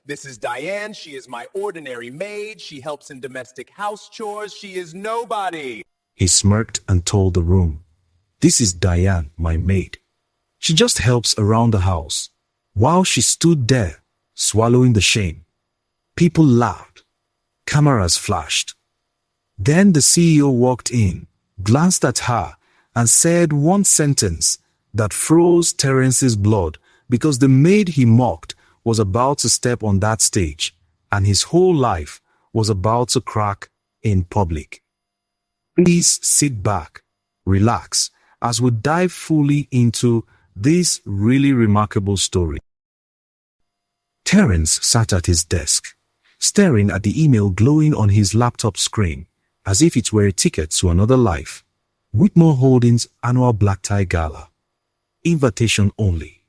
This is Diane. She is my ordinary maid. She helps in domestic house chores. She is nobody. He smirked and told the room, "This is Diane, my maid. She just helps around the house." While she stood there, swallowing the shame, people laughed. Cameras flashed. Then the CEO walked in, glanced at her, and said one sentence that froze Terence's blood, because the maid he mocked was about to step on that stage, and his whole life was about to crack in public. Please sit back, relax, as we dive fully into this really remarkable story. Terence sat at his desk, staring at the email glowing on his laptop screen, as if it were a ticket to another life. Whitmore Holdings annual black tie gala. Invitation only.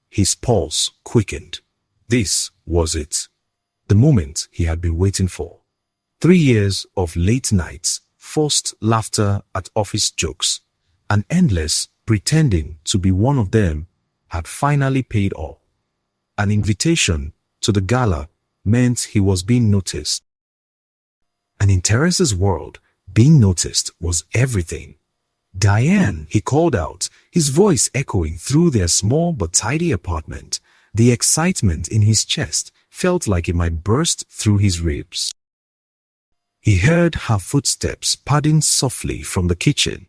His pulse quickened. This was it. The moment he had been waiting for. 3 years of late nights, forced laughter at office jokes, and endless pretending to be one of them had finally paid off. An invitation to the gala meant he was being noticed. And in Terence's world, being noticed was everything. "Diane," he called out, his voice echoing through their small but tidy apartment. The excitement in his chest felt like it might burst through his ribs. He heard her footsteps padding softly from the kitchen,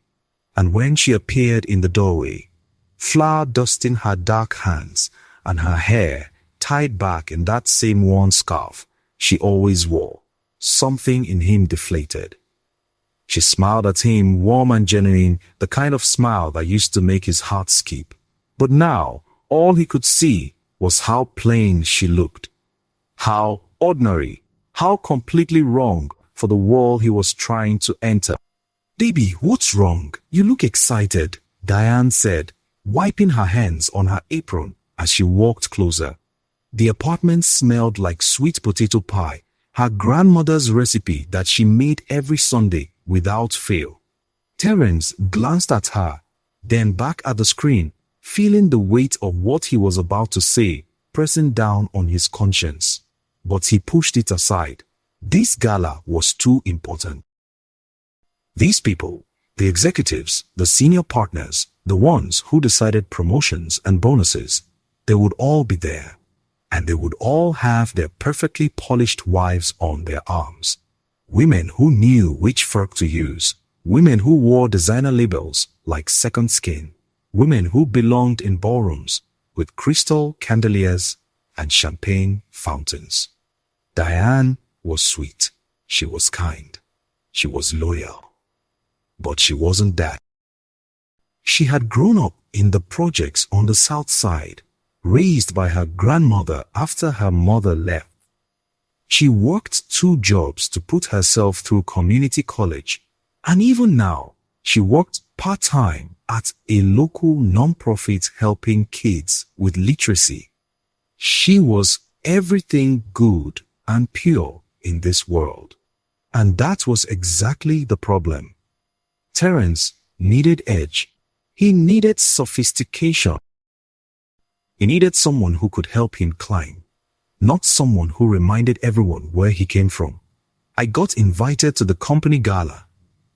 and when she appeared in the doorway, flour dusting her dark hands and her hair tied back in that same worn scarf she always wore, something in him deflated. She smiled at him, warm and genuine, the kind of smile that used to make his heart skip. But now, all he could see was how plain she looked. How ordinary, how completely wrong for the world he was trying to enter. "Baby, what's wrong? You look excited," Diane said, wiping her hands on her apron as she walked closer. The apartment smelled like sweet potato pie, her grandmother's recipe that she made every Sunday without fail. Terence glanced at her, then back at the screen, feeling the weight of what he was about to say pressing down on his conscience. But he pushed it aside. This gala was too important. These people, the executives, the senior partners, the ones who decided promotions and bonuses, they would all be there. And they would all have their perfectly polished wives on their arms. Women who knew which fork to use. Women who wore designer labels like Second Skin. Women who belonged in ballrooms with crystal chandeliers and champagne fountains. Diane was sweet. She was kind. She was loyal. But she wasn't that. She had grown up in the projects on the South Side, raised by her grandmother after her mother left. She worked 2 jobs to put herself through community college, and even now, she worked part-time at a local non-profit helping kids with literacy. She was everything good and pure in this world. And that was exactly the problem. Terence needed edge. He needed sophistication. He needed someone who could help him climb, not someone who reminded everyone where he came from. "I got invited to the company gala,"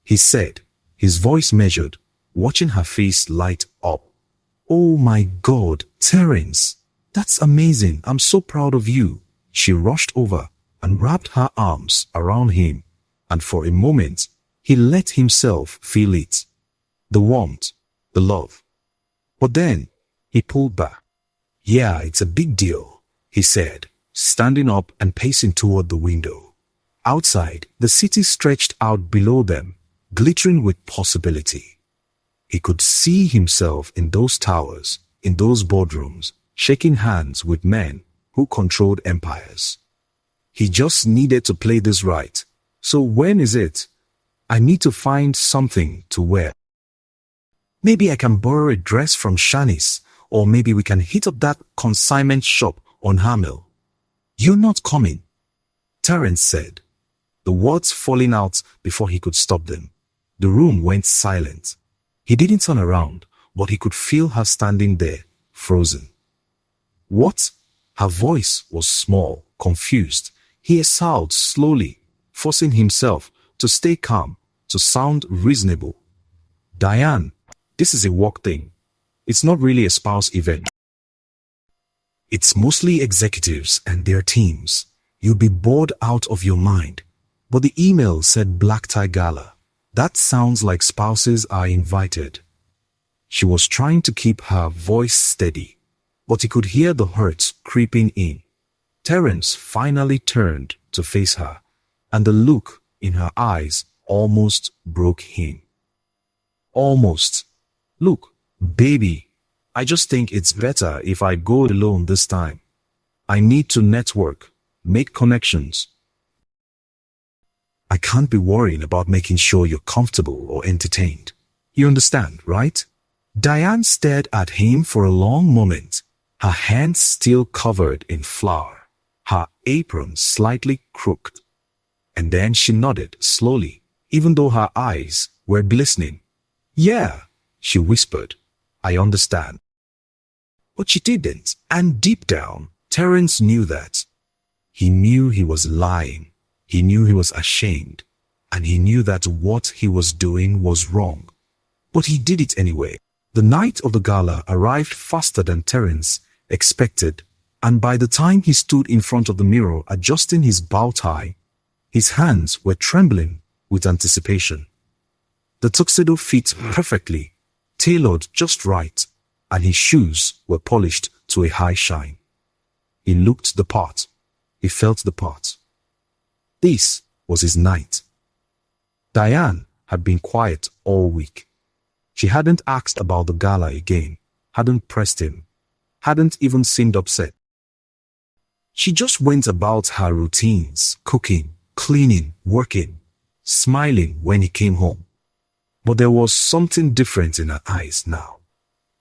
he said, his voice measured, watching her face light up. "Oh my God, Terence, that's amazing. I'm so proud of you." She rushed over and wrapped her arms around him, and for a moment, he let himself feel it. The warmth, the love. But then, he pulled back. "Yeah, it's a big deal," he said, standing up and pacing toward the window. Outside, the city stretched out below them, glittering with possibility. He could see himself in those towers, in those boardrooms, shaking hands with men who controlled empires. He just needed to play this right. "So when is it? I need to find something to wear. Maybe I can borrow a dress from Shanice, or maybe we can hit up that consignment shop on Hamel." "You're not coming," Terence said, the words falling out before he could stop them. The room went silent. He didn't turn around, but he could feel her standing there, frozen. "What?" Her voice was small, confused. He exhaled slowly, forcing himself to stay calm, to sound reasonable. Diane, this is a work thing. It's not really a spouse event. It's mostly executives and their teams. You'll be bored out of your mind. But the email said black tie gala. That sounds like spouses are invited. She was trying to keep her voice steady, but he could hear the hurt creeping in. Terence finally turned to face her, and the look in her eyes almost broke him. Almost. Look, baby, I just think it's better if I go alone this time. I need to network, make connections. I can't be worrying about making sure you're comfortable or entertained. You understand, right? Diane stared at him for a long moment, her hands still covered in flour, her apron slightly crooked. And then she nodded slowly, even though her eyes were glistening. Yeah, she whispered. I understand. But she didn't, and deep down, Terence knew that. He knew he was lying. He knew he was ashamed. And he knew that what he was doing was wrong. But he did it anyway. The night of the gala arrived faster than Terence expected, and by the time he stood in front of the mirror adjusting his bow tie, his hands were trembling with anticipation. The tuxedo fit perfectly, tailored just right, and his shoes were polished to a high shine. He looked the part. He felt the part. This was his night. Diane had been quiet all week. She hadn't asked about the gala again, hadn't pressed him, hadn't even seemed upset. She just went about her routines, cooking, cleaning, working, smiling when he came home. But there was something different in her eyes now.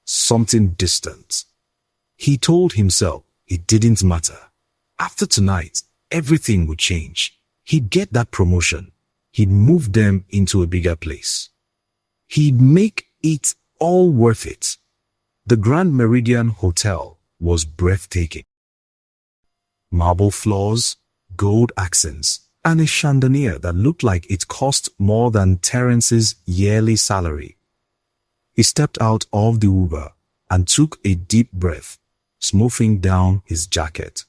Something distant. He told himself it didn't matter. After tonight, everything would change. He'd get that promotion. He'd move them into a bigger place. He'd make it all worth it. The Grand Meridian Hotel was breathtaking. Marble floors, gold accents, and a chandelier that looked like it cost more than Terence's yearly salary. He stepped out of the Uber and took a deep breath, smoothing down his jacket.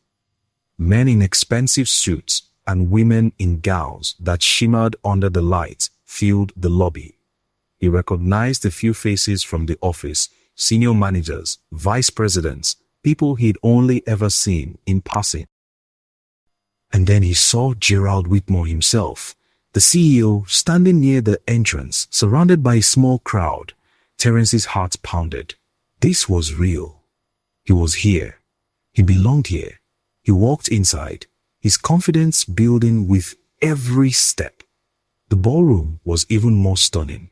Men in expensive suits and women in gowns that shimmered under the light filled the lobby. He recognized a few faces from the office, senior managers, vice presidents, people he'd only ever seen in passing. And then he saw Gerald Whitmore himself, the CEO, standing near the entrance, surrounded by a small crowd. Terence's heart pounded. This was real. He was here. He belonged here. He walked inside, his confidence building with every step. The ballroom was even more stunning.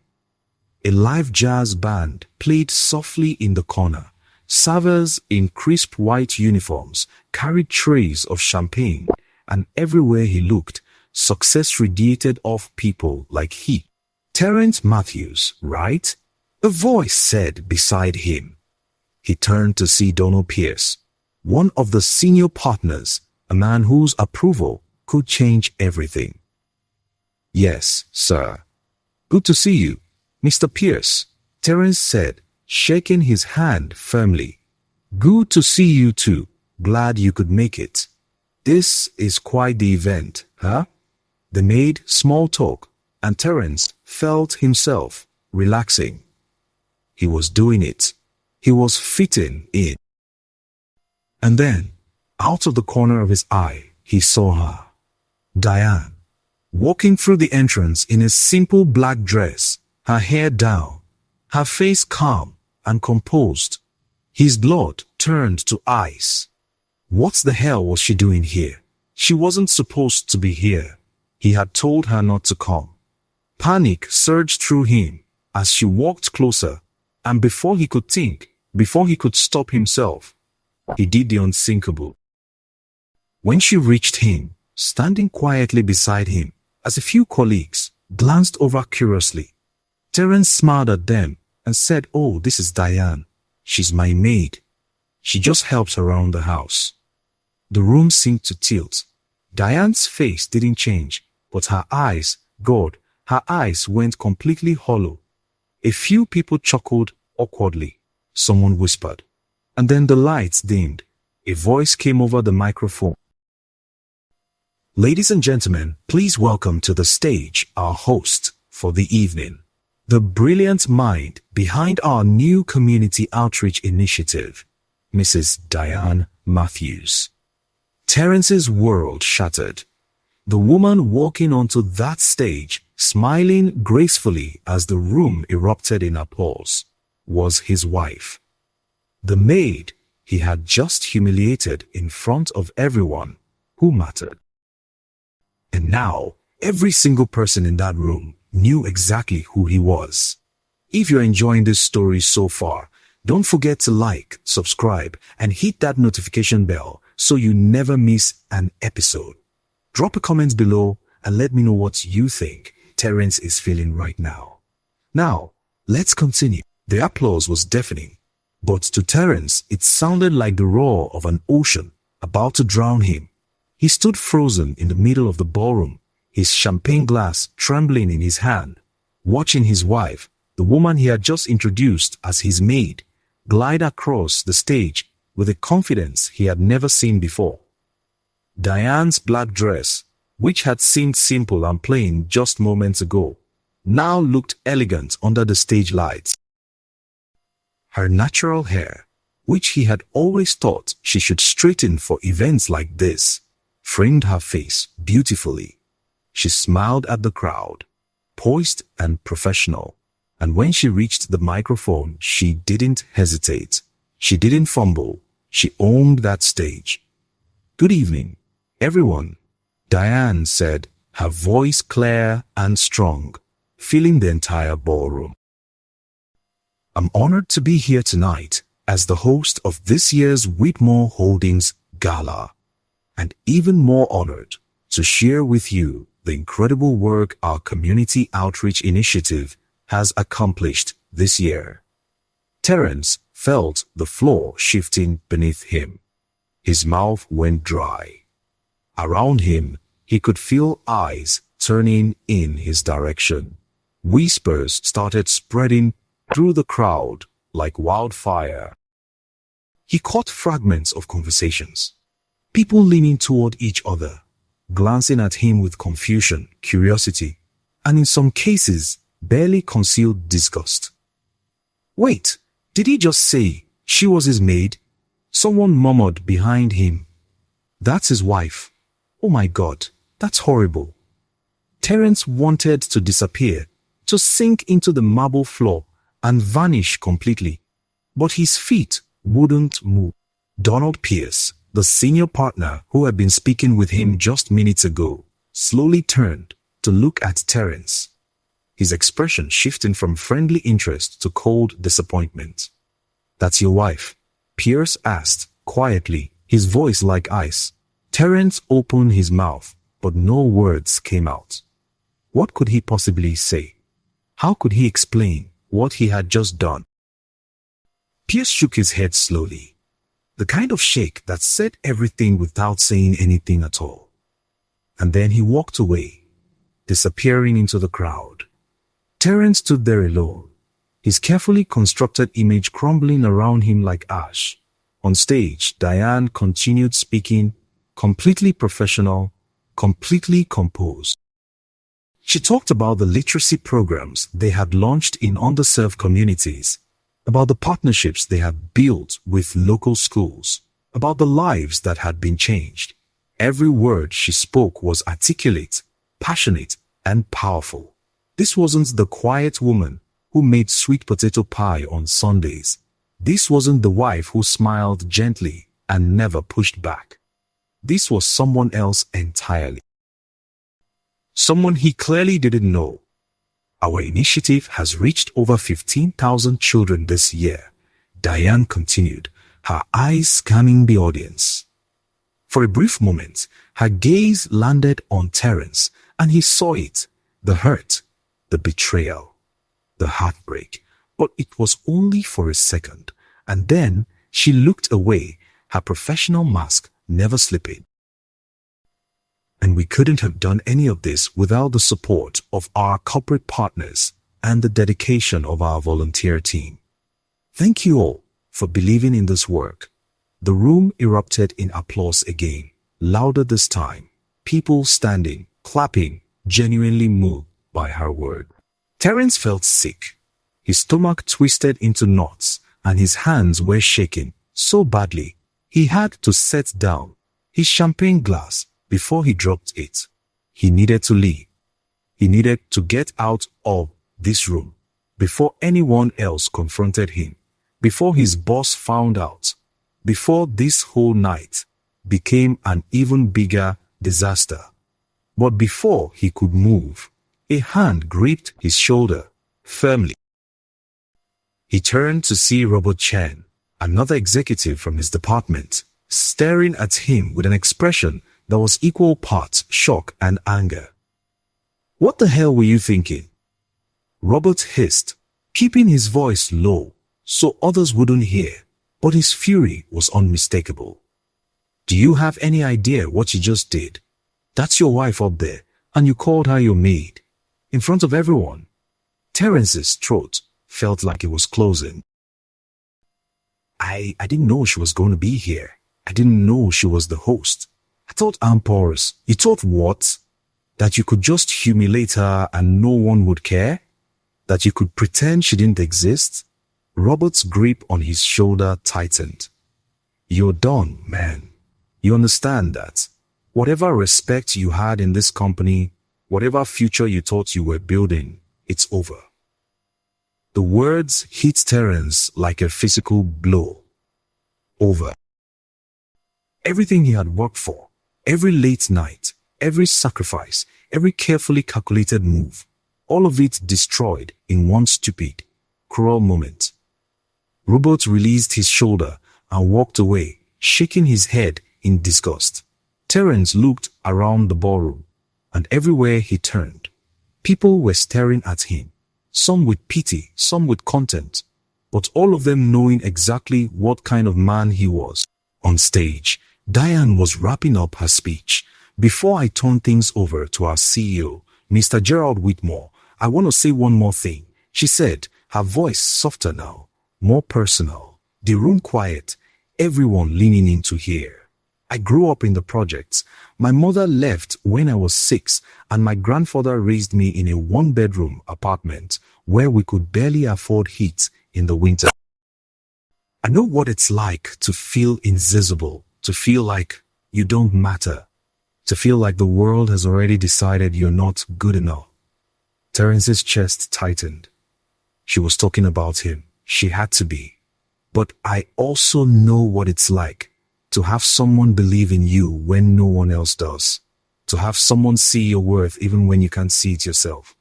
A live jazz band played softly in the corner. Servers in crisp white uniforms carried trays of champagne, and everywhere he looked, success radiated off people like he. Terence Matthews, right? A voice said beside him. He turned to see Donald Pierce, one of the senior partners, a man whose approval could change everything. Yes, sir. Good to see you, Mr. Pierce, Terence said, shaking his hand firmly. Good to see you too. Glad you could make it. This is quite the event, huh? They made small talk, and Terence felt himself relaxing. He was doing it. He was fitting in. And then, out of the corner of his eye, he saw her. Diane, walking through the entrance in a simple black dress, her hair down, her face calm and composed. His blood turned to ice. What the hell was she doing here? She wasn't supposed to be here. He had told her not to come. Panic surged through him as she walked closer, and before he could think, before he could stop himself, he did the unthinkable. When she reached him, standing quietly beside him, as a few colleagues glanced over curiously, Terence smiled at them and said, "Oh, this is Diane. She's my maid. She just helps around the house." The room seemed to tilt. Diane's face didn't change, but her eyes, God, her eyes went completely hollow. A few people chuckled awkwardly. Someone whispered. And then the lights dimmed. A voice came over the microphone. Ladies and gentlemen, please welcome to the stage our host for the evening, the brilliant mind behind our new community outreach initiative, Mrs. Diane Matthews. Terence's world shattered. The woman walking onto that stage, smiling gracefully as the room erupted in applause, was his wife. The maid he had just humiliated in front of everyone who mattered. And now, every single person in that room knew exactly who he was. If you're enjoying this story so far, don't forget to like, subscribe, and hit that notification bell so you never miss an episode. Drop a comment below and let me know what you think Terence is feeling right now. Now, let's continue. The applause was deafening, but to Terence it sounded like the roar of an ocean about to drown him. He stood frozen in the middle of the ballroom, his champagne glass trembling in his hand, watching his wife, the woman he had just introduced as his maid, glide across the stage with a confidence he had never seen before. Diane's black dress, which had seemed simple and plain just moments ago, now looked elegant under the stage lights. Her natural hair, which he had always thought she should straighten for events like this, framed her face beautifully. She smiled at the crowd, poised and professional, and when she reached the microphone, she didn't hesitate. She didn't fumble. She owned that stage. "Good evening, everyone," Diane said, her voice clear and strong, filling the entire ballroom. "I'm honored to be here tonight as the host of this year's Whitmore Holdings Gala, and even more honored to share with you the incredible work our community outreach initiative has accomplished this year." Terence felt the floor shifting beneath him. His mouth went dry. Around him, he could feel eyes turning in his direction. Whispers started spreading through the crowd like wildfire. He caught fragments of conversations. People leaning toward each other, glancing at him with confusion, curiosity, and in some cases, barely concealed disgust. "Wait, did he just say she was his maid?" Someone murmured behind him. "That's his wife. Oh my God, that's horrible." Terence wanted to disappear, to sink into the marble floor and vanish completely, but his feet wouldn't move. Donald Pierce, the senior partner who had been speaking with him just minutes ago, slowly turned to look at Terence, his expression shifting from friendly interest to cold disappointment. "That's your wife?" Pierce asked quietly, his voice like ice. Terence opened his mouth, but no words came out. What could he possibly say? How could he explain what he had just done? Pierce shook his head slowly, the kind of shake that said everything without saying anything at all. And then he walked away, disappearing into the crowd. Terence stood there alone, his carefully constructed image crumbling around him like ash. On stage, Diane continued speaking, completely professional, completely composed. She talked about the literacy programs they had launched in underserved communities, about the partnerships they had built with local schools, about the lives that had been changed. Every word she spoke was articulate, passionate, and powerful. This wasn't the quiet woman who made sweet potato pie on Sundays. This wasn't the wife who smiled gently and never pushed back. This was someone else entirely. Someone he clearly didn't know. "Our initiative has reached over 15,000 children this year," Diane continued, her eyes scanning the audience. For a brief moment, her gaze landed on Terence, and he saw it, the hurt, the betrayal, the heartbreak. But it was only for a second, and then she looked away, her professional mask never slipping. And we couldn't have done any of this without the support of our corporate partners and the dedication of our volunteer team. Thank you all for believing in this work. The room erupted in applause again, louder this time. People standing, clapping, genuinely moved by her word. Terence felt sick. His stomach twisted into knots and his hands were shaking so badly he had to set down his champagne glass before he dropped it. He needed to leave. He needed to get out of this room before anyone else confronted him, before his boss found out, before this whole night became an even bigger disaster. But before he could move, a hand gripped his shoulder firmly. He turned to see Robert Chen, another executive from his department, staring at him with an expression that was equal parts shock and anger. "What the hell were you thinking?" Robert hissed, keeping his voice low so others wouldn't hear, but his fury was unmistakable. "Do you have any idea what you just did? That's your wife up there, and you called her your maid, in front of everyone." Terence's throat felt like it was closing. I didn't know she was going to be here. I didn't know she was the host. I thought I'm porous. You thought what? That you could just humiliate her and no one would care? That you could pretend she didn't exist? Robert's grip on his shoulder tightened. "You're done, man. You understand that. Whatever respect you had in this company, whatever future you thought you were building, it's over." The words hit Terence like a physical blow. Over. Everything he had worked for, every late night, every sacrifice, every carefully calculated move, all of it destroyed in one stupid, cruel moment. Robert released his shoulder and walked away, shaking his head in disgust. Terence looked around the ballroom, and everywhere he turned, people were staring at him, some with pity, some with contempt, but all of them knowing exactly what kind of man he was. On stage, Diane was wrapping up her speech. "Before I turn things over to our CEO, Mr. Gerald Whitmore, I want to say one more thing," she said, her voice softer now, more personal. The room quiet, everyone leaning in to hear. "I grew up in the projects. My mother left when I was 6, and my grandfather raised me in a one-bedroom apartment where we could barely afford heat in the winter. I know what it's like to feel invisible, to feel like you don't matter, to feel like the world has already decided you're not good enough." Terence's chest tightened. She was talking about him. She had to be. "But I also know what it's like to have someone believe in you when no one else does. To have someone see your worth even when you can't see it yourself.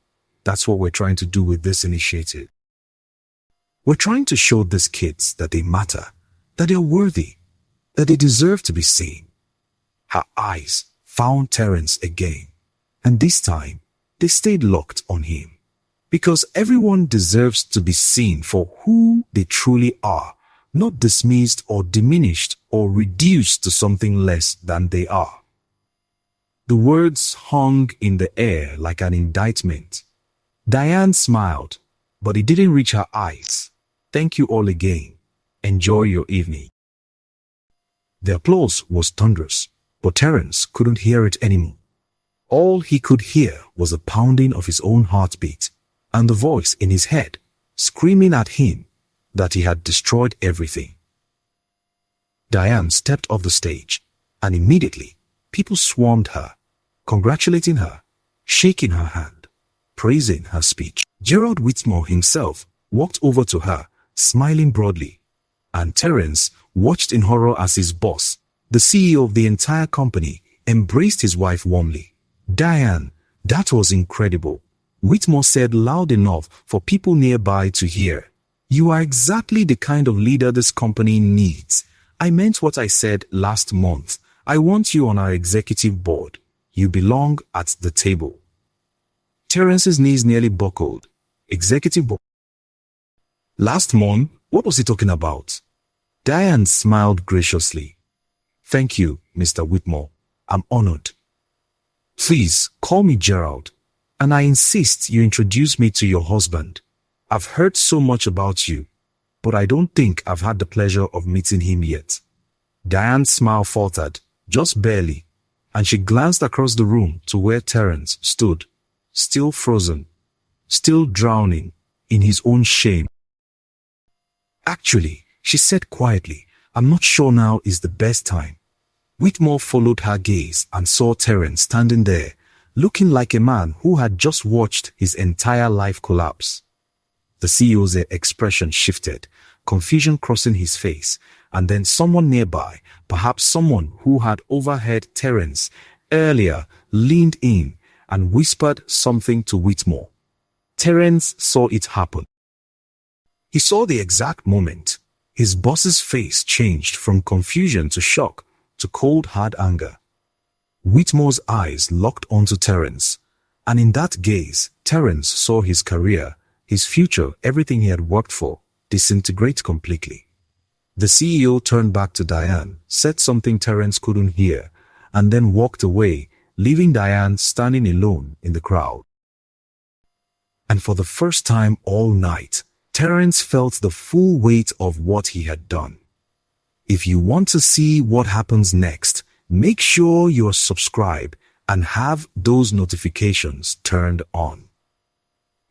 That's what we're trying to do with this initiative. We're trying to show these kids that they matter, that they're worthy, that they deserve to be seen." Her eyes found Terence again, and this time they stayed locked on him. Because everyone deserves to be seen for who they truly are, not dismissed or diminished or reduced to something less than they are. The words hung in the air like an indictment. Diane smiled, but it didn't reach her eyes. "Thank you all again. Enjoy your evening." The applause was thunderous, but Terence couldn't hear it anymore. All he could hear was the pounding of his own heartbeat and the voice in his head screaming at him that he had destroyed everything. Diane stepped off the stage, and immediately people swarmed her, congratulating her, shaking her hand, praising her speech. Gerald Whitmore himself walked over to her, smiling broadly, and Terence watched in horror as his boss, the CEO of the entire company, embraced his wife warmly. "Diane, that was incredible," Whitmore said loud enough for people nearby to hear. "You are exactly the kind of leader this company needs. I meant what I said last month. I want you on our executive board. You belong at the table." Terence's knees nearly buckled. Executive board. Last month? What was he talking about? Diane smiled graciously. Thank you, Mr. Whitmore. I'm honored. Please call me Gerald, and I insist you introduce me to your husband. I've heard so much about you, but I don't think I've had the pleasure of meeting him yet. Diane's smile faltered, just barely, and she glanced across the room to where Terence stood, still frozen, still drowning in his own shame. Actually, she said quietly, I'm not sure now is the best time. Whitmore followed her gaze and saw Terence standing there, looking like a man who had just watched his entire life collapse. The CEO's expression shifted, confusion crossing his face, and then someone nearby, perhaps someone who had overheard Terence earlier, leaned in and whispered something to Whitmore. Terence saw it happen. He saw the exact moment. His boss's face changed from confusion to shock to cold, hard anger. Whitmore's eyes locked onto Terence, and in that gaze, Terence saw his career, his future, everything he had worked for, disintegrate completely. The CEO turned back to Diane, said something Terence couldn't hear, and then walked away, leaving Diane standing alone in the crowd. And for the first time all night, Terence felt the full weight of what he had done. If you want to see what happens next, make sure you're subscribed and have those notifications turned on.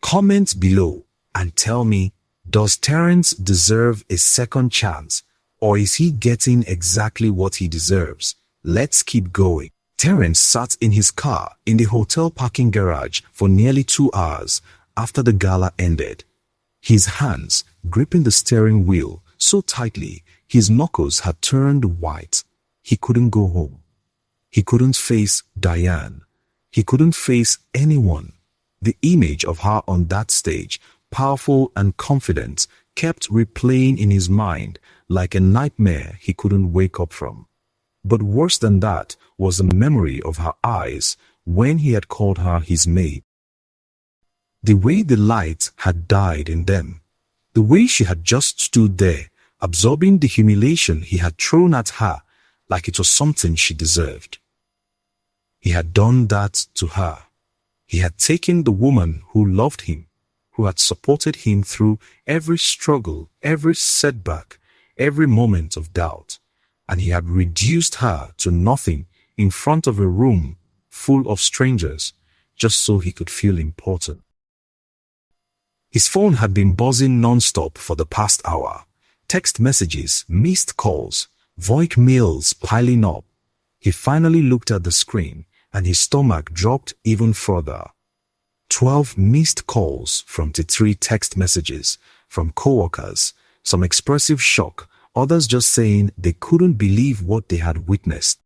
Comment below and tell me, does Terence deserve a second chance, or is he getting exactly what he deserves? Let's keep going. Terence sat in his car in the hotel parking garage for nearly 2 hours after the gala ended. His hands gripping the steering wheel so tightly his knuckles had turned white. He couldn't go home. He couldn't face Diane. He couldn't face anyone. The image of her on that stage, powerful and confident, kept replaying in his mind like a nightmare he couldn't wake up from. But worse than that was the memory of her eyes when he had called her his maid. The way the light had died in them, the way she had just stood there, absorbing the humiliation he had thrown at her like it was something she deserved. He had done that to her. He had taken the woman who loved him, who had supported him through every struggle, every setback, every moment of doubt, and he had reduced her to nothing in front of a room full of strangers, just so he could feel important. His phone had been buzzing non-stop for the past hour. Text messages, missed calls, voicemails piling up. He finally looked at the screen and his stomach dropped even further. 12 missed calls from the 3 text messages from coworkers, some expressive shock, others just saying they couldn't believe what they had witnessed.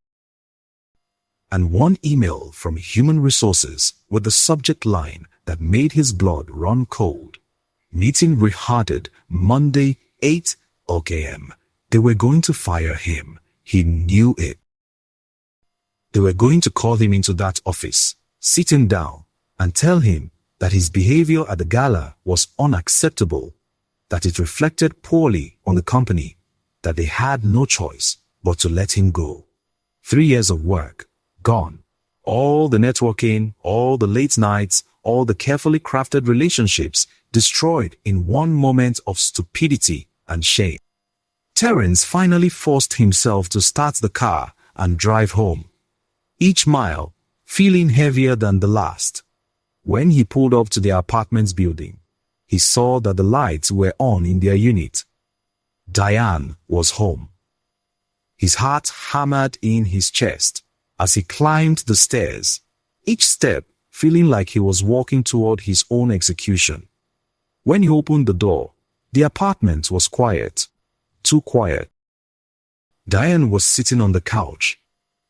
And 1 email from Human Resources with the subject line that made his blood run cold. Meeting reharded Monday, 8 a.m. They were going to fire him. He knew it. They were going to call him into that office, sit him down, and tell him that his behavior at the gala was unacceptable, that it reflected poorly on the company, that they had no choice but to let him go. 3 years of work, gone. All the networking, all the late nights, all the carefully crafted relationships destroyed in one moment of stupidity and shame. Terence finally forced himself to start the car and drive home, each mile feeling heavier than the last. When he pulled up to the apartment's building, he saw that the lights were on in their unit. Diane was home. His heart hammered in his chest as he climbed the stairs, each step feeling like he was walking toward his own execution. When he opened the door, the apartment was quiet, too quiet. Diane was sitting on the couch,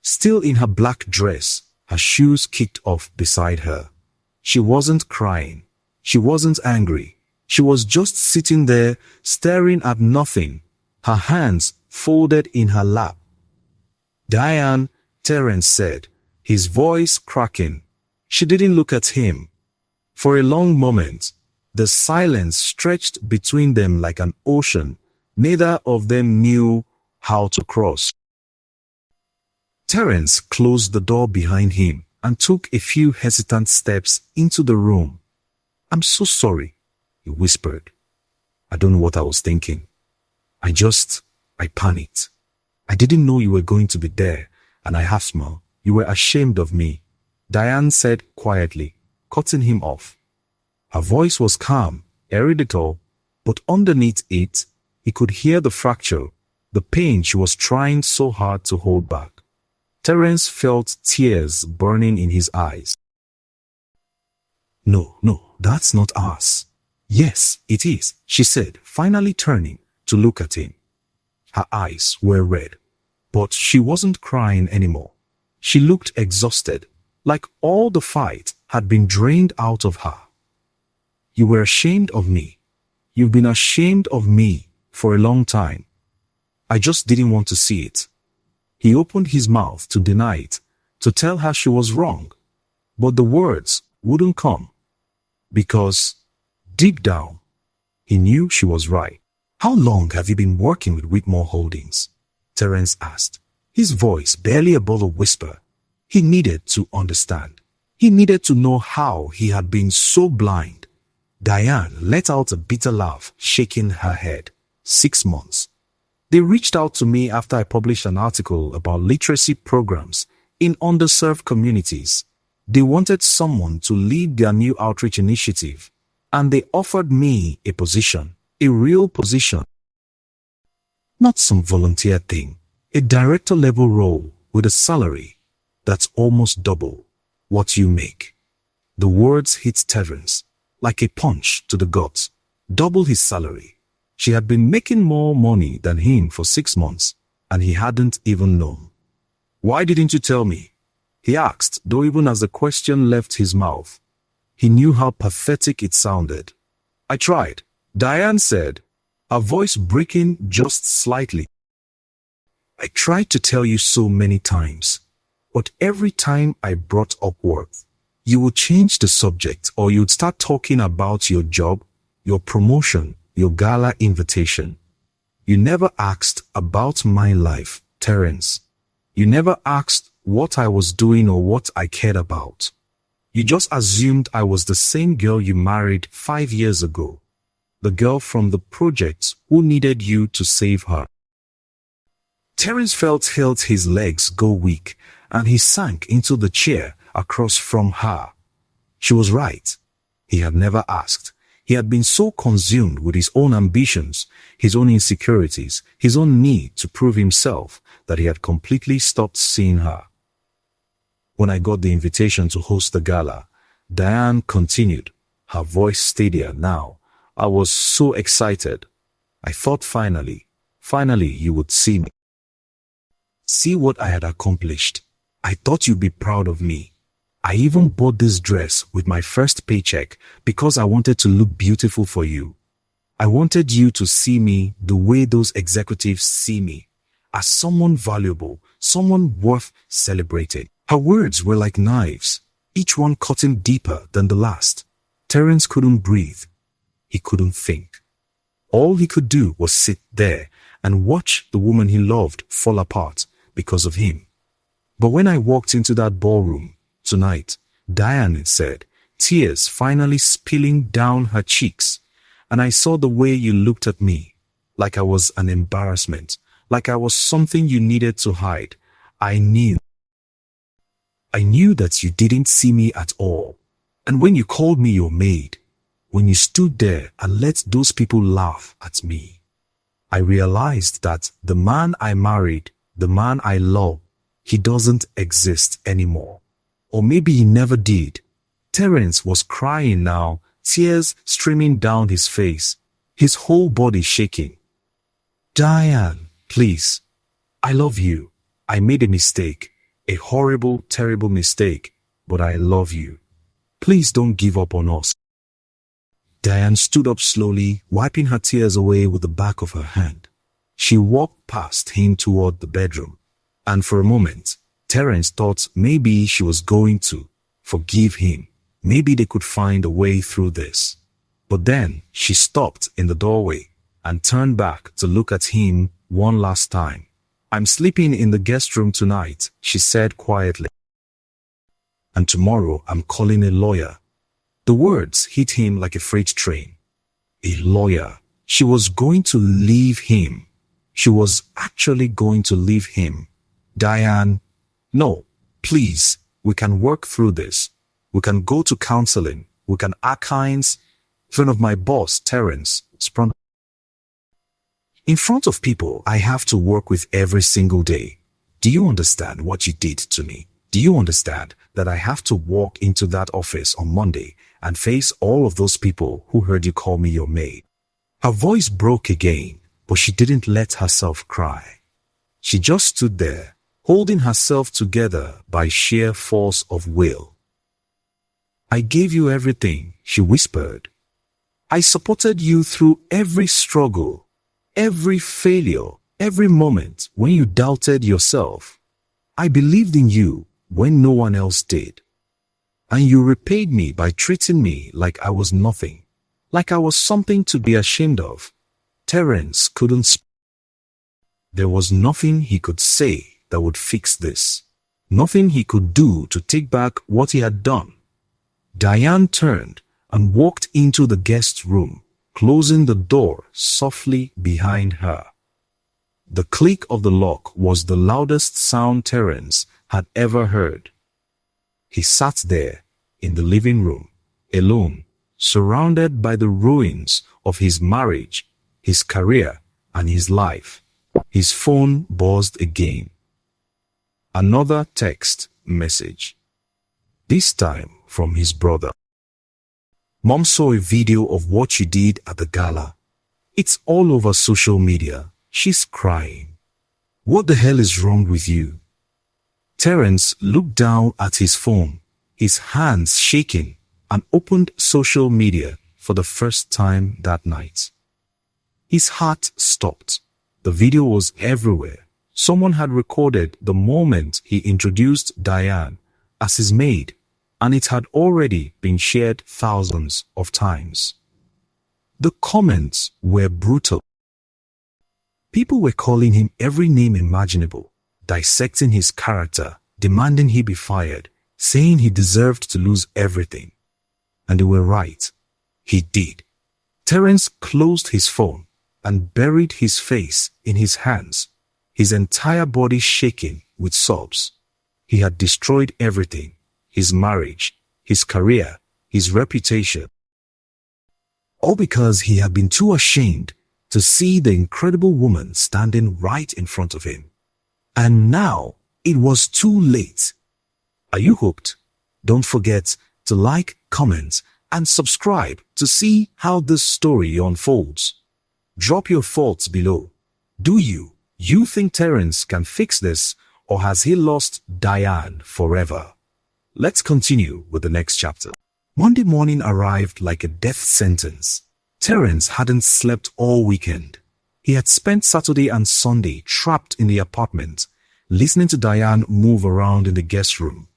still in her black dress, her shoes kicked off beside her. She wasn't crying. She wasn't angry. She was just sitting there, staring at nothing, her hands folded in her lap. Diane, Terence said, his voice cracking. She didn't look at him. For a long moment, the silence stretched between them like an ocean neither of them knew how to cross. Terence closed the door behind him and took a few hesitant steps into the room. "I'm so sorry," he whispered. "I don't know what I was thinking. I panicked. I didn't know you were going to be there, and I half smiled. You were ashamed of me," Diane said quietly, cutting him off. Her voice was calm, irritable, but underneath it, he could hear the fracture, the pain she was trying so hard to hold back. Terence felt tears burning in his eyes. No, that's not us." "Yes, it is," she said, finally turning to look at him. Her eyes were red, but she wasn't crying anymore. She looked exhausted, like all the fight had been drained out of her. "You were ashamed of me. You've been ashamed of me for a long time. I just didn't want to see it." He opened his mouth to deny it, to tell her she was wrong, but the words wouldn't come, because deep down, he knew she was right. "How long have you been working with Whitmore Holdings?" Terence asked, his voice barely above a whisper. He needed to understand. He needed to know how he had been so blind. Diane let out a bitter laugh, shaking her head. 6 months. They reached out to me after I published an article about literacy programs in underserved communities. They wanted someone to lead their new outreach initiative, and they offered me a position, a real position. Not some volunteer thing, a director-level role with a salary that's almost double what you make. The words hit Terence like a punch to the gut. Double his salary. She had been making more money than him for 6 months, and he hadn't even known. "Why didn't you tell me?" he asked, though even as the question left his mouth, he knew how pathetic it sounded. "I tried," Diane said, her voice breaking just slightly. "I tried to tell you so many times, but every time I brought up work, you would change the subject or you'd start talking about your job, your promotion, your gala invitation. You never asked about my life, Terence. You never asked what I was doing or what I cared about. You just assumed I was the same girl you married 5 years ago, the girl from the project who needed you to save her." Terence felt his legs go weak, and he sank into the chair across from her. She was right. He had never asked. He had been so consumed with his own ambitions, his own insecurities, his own need to prove himself that he had completely stopped seeing her. "When I got the invitation to host the gala," Diane continued, her voice steadier now, "I was so excited. I thought finally you would see me. See what I had accomplished. I thought you'd be proud of me. I even bought this dress with my first paycheck because I wanted to look beautiful for you. I wanted you to see me the way those executives see me, as someone valuable, someone worth celebrating." Her words were like knives, each one cutting deeper than the last. Terence couldn't breathe. He couldn't think. All he could do was sit there and watch the woman he loved fall apart because of him. "But when I walked into that ballroom tonight," Diane said, tears finally spilling down her cheeks, "and I saw the way you looked at me, like I was an embarrassment, like I was something you needed to hide. I knew that you didn't see me at all. And when you called me your maid, when you stood there and let those people laugh at me, I realized that the man I married, the man I love, he doesn't exist anymore. Or maybe he never did." Terence was crying now, tears streaming down his face, his whole body shaking. "Diane, please. I love you. I made a mistake, a horrible, terrible mistake, but I love you. Please don't give up on us." Diane stood up slowly, wiping her tears away with the back of her hand. She walked past him toward the bedroom, and for a moment, Terence thought maybe she was going to forgive him. Maybe they could find a way through this. But then she stopped in the doorway and turned back to look at him one last time. I'm sleeping in the guest room tonight, she said quietly. And tomorrow I'm calling a lawyer. The words hit him like a freight train. A lawyer. She was going to leave him. She was actually going to leave him. Diane, no, please, we can work through this. We can go to counseling. We can archives. In front of my boss, Terence, sprung. In front of people I have to work with every single day. Do you understand what you did to me? Do you understand that I have to walk into that office on Monday and face all of those people who heard you call me your maid? Her voice broke again, but she didn't let herself cry. She just stood there, holding herself together by sheer force of will. I gave you everything, she whispered. I supported you through every struggle, every failure, every moment when you doubted yourself. I believed in you when no one else did. And you repaid me by treating me like I was nothing, like I was something to be ashamed of. Terence couldn't speak. There was nothing he could say that would fix this. Nothing he could do to take back what he had done. Diane turned and walked into the guest room, closing the door softly behind her. The click of the lock was the loudest sound Terence had ever heard. He sat there in the living room, alone, surrounded by the ruins of his marriage, his career, and his life. His phone buzzed again. Another text message. This time from his brother. Mom saw a video of what you did at the gala. It's all over social media. She's crying. What the hell is wrong with you? Terence looked down at his phone, his hands shaking, and opened social media for the first time that night. His heart stopped. The video was everywhere. Someone had recorded the moment he introduced Diane as his maid, and it had already been shared thousands of times. The comments were brutal. People were calling him every name imaginable, dissecting his character, demanding he be fired, saying he deserved to lose everything. And they were right. He did. Terence closed his phone and buried his face in his hands, his entire body shaking with sobs. He had destroyed everything: his marriage, his career, his reputation. All because he had been too ashamed to see the incredible woman standing right in front of him. And now it was too late. Are you hooked? Don't forget to like, comment, and subscribe to see how this story unfolds. Drop your thoughts below. Do you think Terence can fix this, or has he lost Diane forever? Let's continue with the next chapter. Monday morning arrived like a death sentence. Terence hadn't slept all weekend. He had spent Saturday and Sunday trapped in the apartment, listening to Diane move around in the guest room,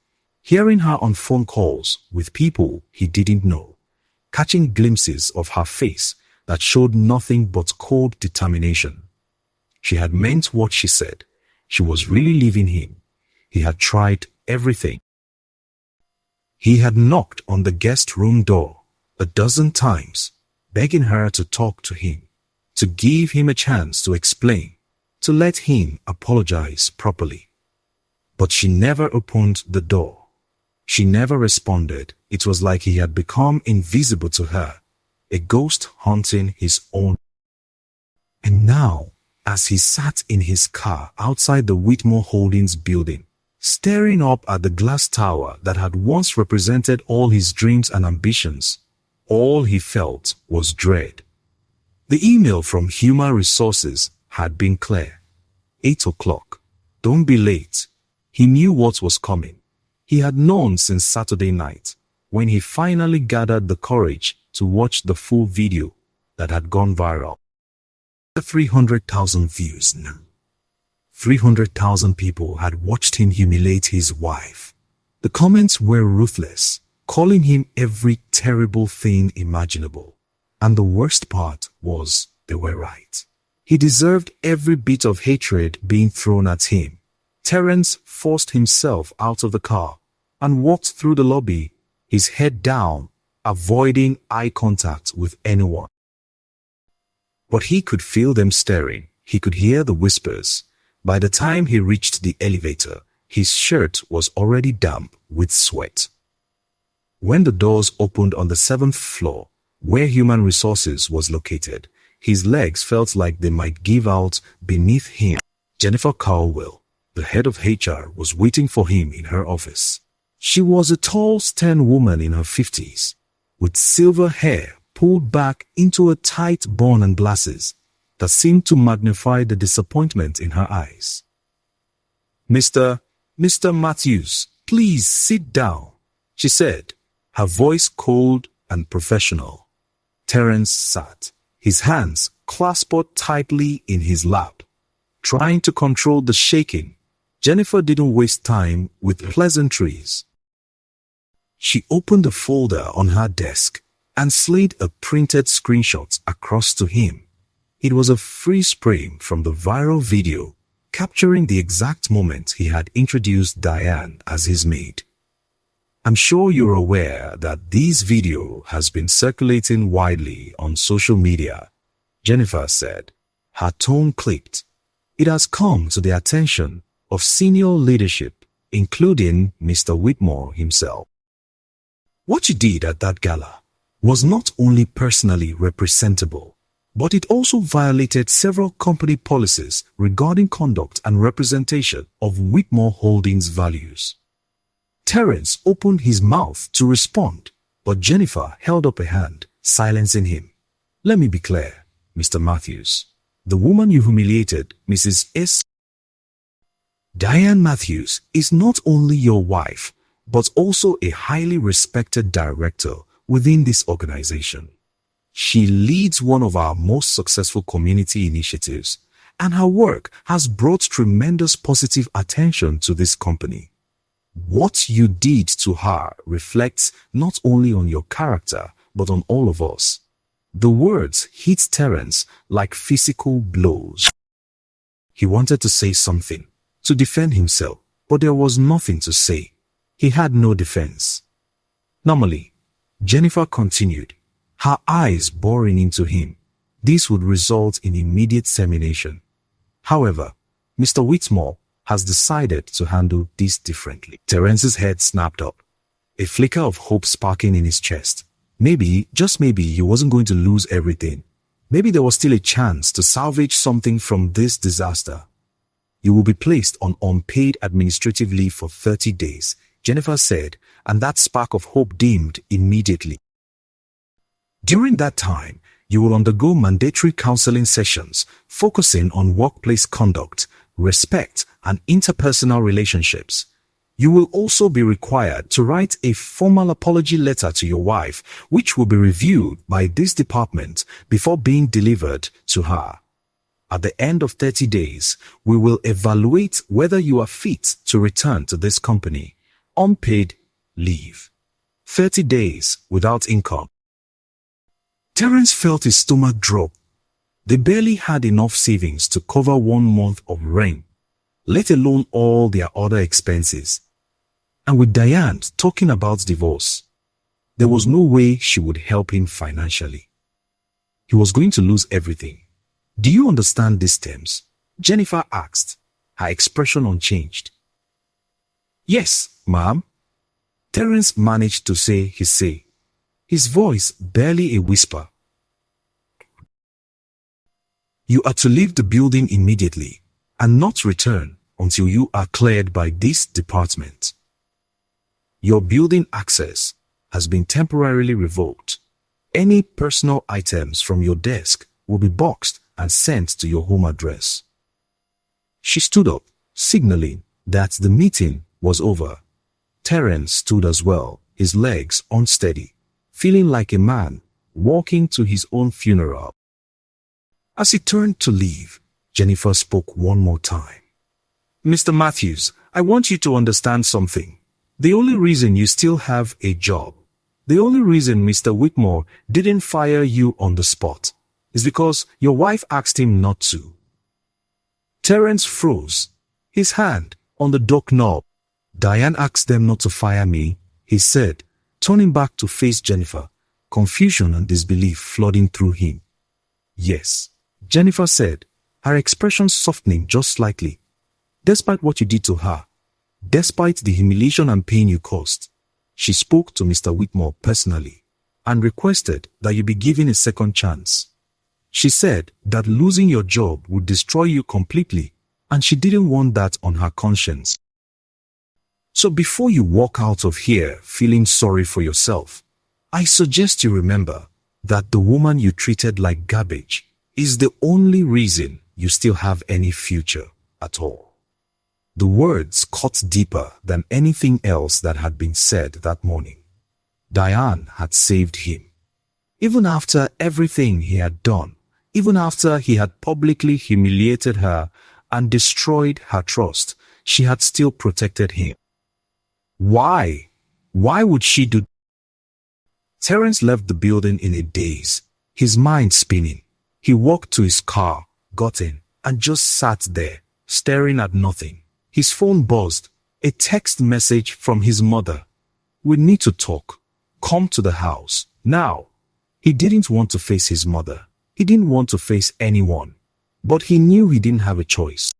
hearing her on phone calls with people he didn't know, catching glimpses of her face that showed nothing but cold determination. She had meant what she said. She was really leaving him. He had tried everything. He had knocked on the guest room door a dozen times, begging her to talk to him, to give him a chance to explain, to let him apologize properly. But she never opened the door. She never responded. It was like he had become invisible to her, a ghost haunting his own. And now, as he sat in his car outside the Whitmore Holdings building, staring up at the glass tower that had once represented all his dreams and ambitions, all he felt was dread. The email from Human Resources had been clear. 8 o'clock. Don't be late. He knew what was coming. He had known since Saturday night, when he finally gathered the courage to watch the full video that had gone viral. 300,000 views now. 300,000 people had watched him humiliate his wife. The comments were ruthless, calling him every terrible thing imaginable. And the worst part was they were right. He deserved every bit of hatred being thrown at him. Terence forced himself out of the car and walked through the lobby, his head down, avoiding eye contact with anyone. But he could feel them staring. He could hear the whispers. By the time he reached the elevator, his shirt was already damp with sweat. When the doors opened on the 7th floor, where human resources was located, his legs felt like they might give out beneath him. Jennifer Caldwell, the head of HR, was waiting for him in her office. She was a tall, stern woman in her 50s, with silver hair pulled back into a tight bun and glasses that seemed to magnify the disappointment in her eyes. Mr. Matthews, please sit down, she said, her voice cold and professional. Terence sat, his hands clasped tightly in his lap, trying to control the shaking. Jennifer didn't waste time with pleasantries. She opened a folder on her desk and slid a printed screenshot across to him. It was a freeze frame from the viral video capturing the exact moment he had introduced Diane as his maid. I'm sure you're aware that this video has been circulating widely on social media, Jennifer said, her tone clipped. It has come to the attention of senior leadership, including Mr. Whitmore himself. What you did at that gala was not only personally reprehensible, but it also violated several company policies regarding conduct and representation of Whitmore Holdings values. Terence opened his mouth to respond, but Jennifer held up a hand, silencing him. Let me be clear, Mr. Matthews. The woman you humiliated, Mrs. S. Diane Matthews, is not only your wife, but also a highly respected director within this organization. She leads one of our most successful community initiatives, and her work has brought tremendous positive attention to this company. What you did to her reflects not only on your character, but on all of us. The words hit Terence like physical blows. He wanted to say something, to defend himself, but there was nothing to say. He had no defense. Normally, Jennifer continued, her eyes boring into him. This would result in immediate termination. However, Mr. Whitmore has decided to handle this differently. Terence's head snapped up, a flicker of hope sparking in his chest. Maybe, just maybe, he wasn't going to lose everything. Maybe there was still a chance to salvage something from this disaster. You will be placed on unpaid administrative leave for 30 days, Jennifer said, and that spark of hope dimmed immediately. During that time, you will undergo mandatory counseling sessions focusing on workplace conduct, respect, and interpersonal relationships. You will also be required to write a formal apology letter to your wife, which will be reviewed by this department before being delivered to her. At the end of 30 days, we will evaluate whether you are fit to return to this company. Unpaid leave. 30 days without income. Terence felt his stomach drop. They barely had enough savings to cover 1 month of rent, let alone all their other expenses. And with Diane talking about divorce, there was no way she would help him financially. He was going to lose everything. Do you understand these terms? Jennifer asked, her expression unchanged. Yes, ma'am. Terence managed to say his say, his voice barely a whisper. You are to leave the building immediately and not return until you are cleared by this department. Your building access has been temporarily revoked. Any personal items from your desk will be boxed and sent to your home address. She stood up, signaling that the meeting was over. Terence stood as well, his legs unsteady, feeling like a man walking to his own funeral. As he turned to leave, Jennifer spoke one more time. Mr. Matthews, I want you to understand something. The only reason you still have a job, the only reason Mr. Whitmore didn't fire you on the spot, is because your wife asked him not to. Terence froze, his hand on the doorknob. Diane asked them not to fire me, he said, turning back to face Jennifer, confusion and disbelief flooding through him. Yes, Jennifer said, her expression softening just slightly. Despite what you did to her, despite the humiliation and pain you caused, she spoke to Mr. Whitmore personally and requested that you be given a second chance. She said that losing your job would destroy you completely, and she didn't want that on her conscience. So before you walk out of here feeling sorry for yourself, I suggest you remember that the woman you treated like garbage is the only reason you still have any future at all. The words cut deeper than anything else that had been said that morning. Diane had saved him. Even after everything he had done, even after he had publicly humiliated her and destroyed her trust, she had still protected him. Why? Why would she do? Terence left the building in a daze, his mind spinning. He walked to his car, got in, and just sat there, staring at nothing. His phone buzzed, a text message from his mother. We need to talk. Come to the house, now. He didn't want to face his mother. He didn't want to face anyone. But he knew he didn't have a choice.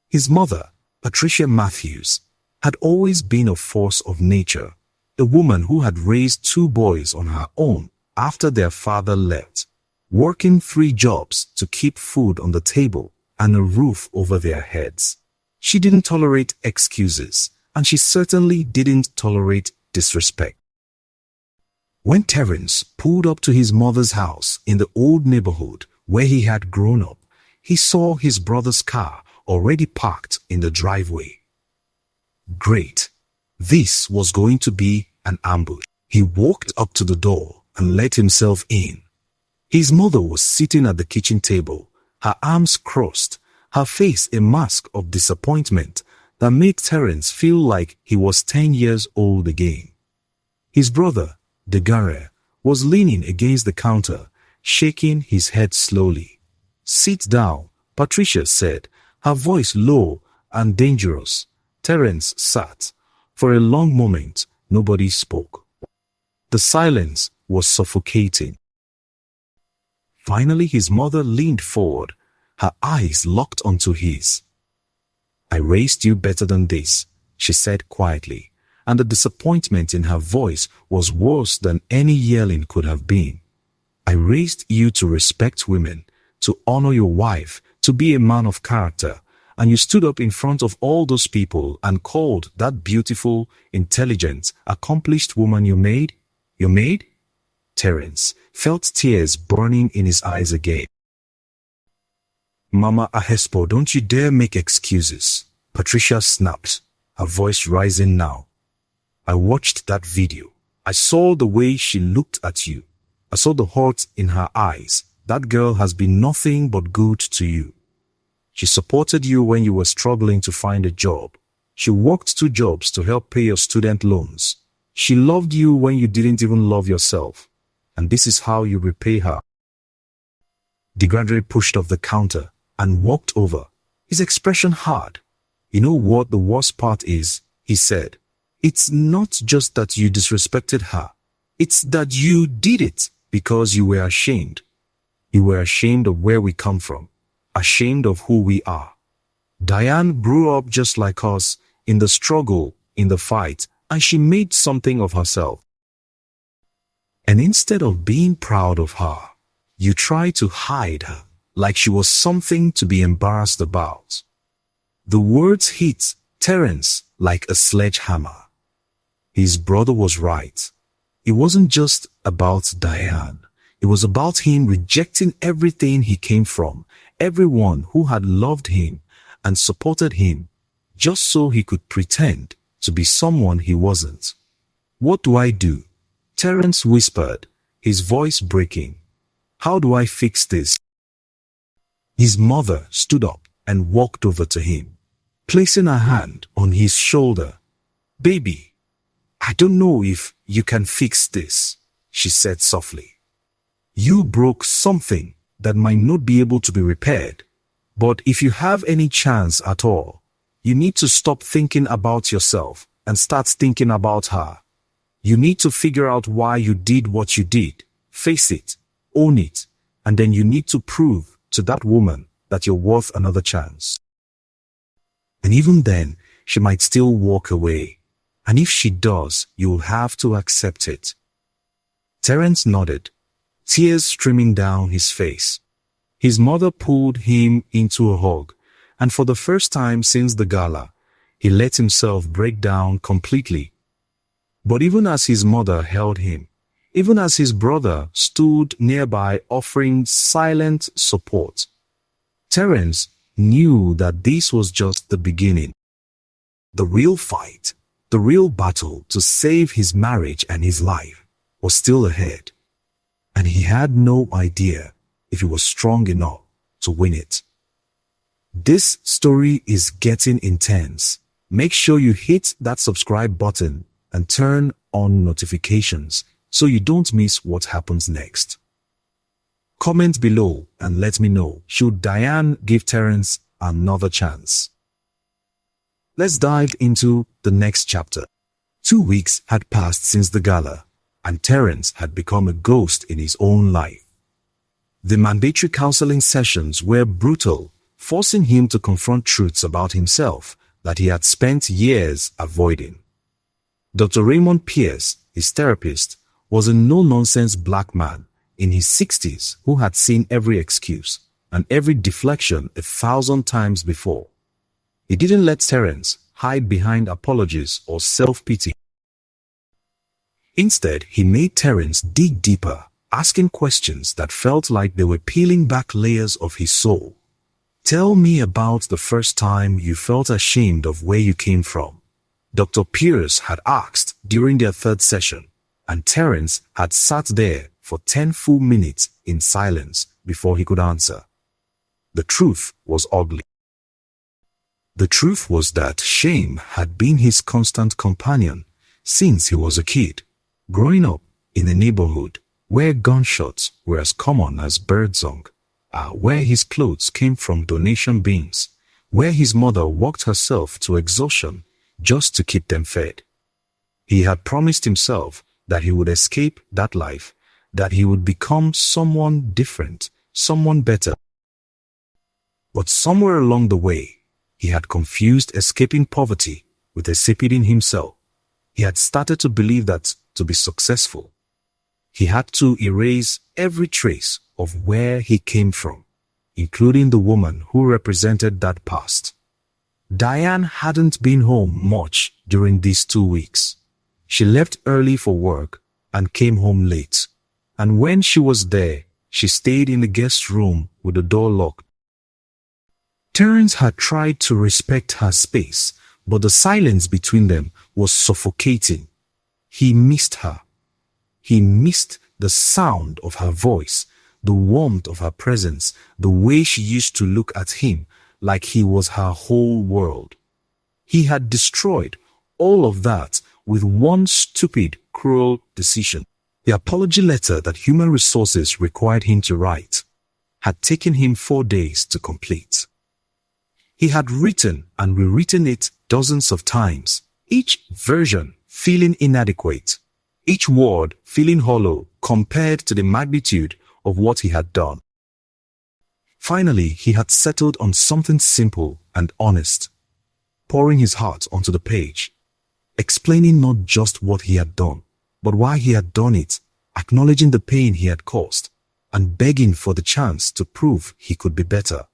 His mother, Patricia Matthews, had always been a force of nature, a woman who had raised 2 boys on her own after their father left, working 3 jobs to keep food on the table and a roof over their heads. She didn't tolerate excuses, and she certainly didn't tolerate disrespect. When Terence pulled up to his mother's house in the old neighborhood where he had grown up, he saw his brother's car already parked in the driveway. Great. This was going to be an ambush. He walked up to the door and let himself in. His mother was sitting at the kitchen table, her arms crossed, her face a mask of disappointment that made Terence feel like he was 10 years old again. His brother, Degare, was leaning against the counter, shaking his head slowly. Sit down, Patricia said, her voice low and dangerous. Terence sat. For a long moment, nobody spoke. The silence was suffocating. Finally, his mother leaned forward, her eyes locked onto his. I raised you better than this, she said quietly, and the disappointment in her voice was worse than any yelling could have been. I raised you to respect women, to honor your wife, to be a man of character, and you stood up in front of all those people and called that beautiful, intelligent, accomplished woman your maid? Your maid? Terence felt tears burning in his eyes again. Mama Ahespo, don't you dare make excuses, Patricia snapped, her voice rising now. I watched that video. I saw the way she looked at you. I saw the hurt in her eyes. That girl has been nothing but good to you. She supported you when you were struggling to find a job. She worked 2 jobs to help pay your student loans. She loved you when you didn't even love yourself. And this is how you repay her. DeGrandre pushed off the counter and walked over, his expression hard. You know what the worst part is? He said. It's not just that you disrespected her. It's that you did it because you were ashamed. You were ashamed of where we come from, ashamed of who we are. Diane grew up just like us, in the struggle, in the fight, and she made something of herself. And instead of being proud of her, you try to hide her like she was something to be embarrassed about. The words hit Terence like a sledgehammer. His brother was right. It wasn't just about Diane. It was about him rejecting everything he came from, everyone who had loved him and supported him, just so he could pretend to be someone he wasn't. What do I do? Terence whispered, his voice breaking. How do I fix this? His mother stood up and walked over to him, placing her hand on his shoulder. Baby, I don't know if you can fix this, she said softly. You broke something that might not be able to be repaired. But if you have any chance at all, you need to stop thinking about yourself and start thinking about her. You need to figure out why you did what you did, face it, own it, and then you need to prove to that woman that you're worth another chance. And even then, she might still walk away. And if she does, you'll have to accept it. Terence nodded, tears streaming down his face. His mother pulled him into a hug, and for the first time since the gala, he let himself break down completely. But even as his mother held him, even as his brother stood nearby offering silent support, Terence knew that this was just the beginning. The real fight, the real battle to save his marriage and his life was still ahead, and he had no idea if he was strong enough to win it. This story is getting intense. Make sure you hit that subscribe button and turn on notifications so you don't miss what happens next. Comment below and let me know, should Diane give Terence another chance? Let's dive into the next chapter. 2 weeks had passed since the gala, and Terence had become a ghost in his own life. The mandatory counseling sessions were brutal, forcing him to confront truths about himself that he had spent years avoiding. Dr. Raymond Pierce, his therapist, was a no-nonsense black man in his 60s who had seen every excuse and every deflection 1,000 times before. He didn't let Terence hide behind apologies or self-pity. Instead, he made Terence dig deeper, asking questions that felt like they were peeling back layers of his soul. Tell me about the first time you felt ashamed of where you came from, Dr. Pierce had asked during their third session, and Terence had sat there for 10 full minutes in silence before he could answer. The truth was ugly. The truth was that shame had been his constant companion since he was a kid, growing up in a neighborhood where gunshots were as common as birdsong, where his clothes came from donation bins, where his mother worked herself to exhaustion just to keep them fed. He had promised himself that he would escape that life, that he would become someone different, someone better. But somewhere along the way, he had confused escaping poverty with escaping himself. He had started to believe that to be successful, he had to erase every trace of where he came from, including the woman who represented that past. Diane hadn't been home much during these 2 weeks. She left early for work and came home late. And when she was there, she stayed in the guest room with the door locked. Terence had tried to respect her space, but the silence between them was suffocating. He missed her. He missed the sound of her voice, the warmth of her presence, the way she used to look at him like he was her whole world. He had destroyed all of that with one stupid, cruel decision. The apology letter that Human Resources required him to write had taken him 4 days to complete. He had written and rewritten it dozens of times, each version feeling inadequate, each word feeling hollow compared to the magnitude of what he had done. Finally, he had settled on something simple and honest, pouring his heart onto the page, explaining not just what he had done, but why he had done it, acknowledging the pain he had caused, and begging for the chance to prove he could be better.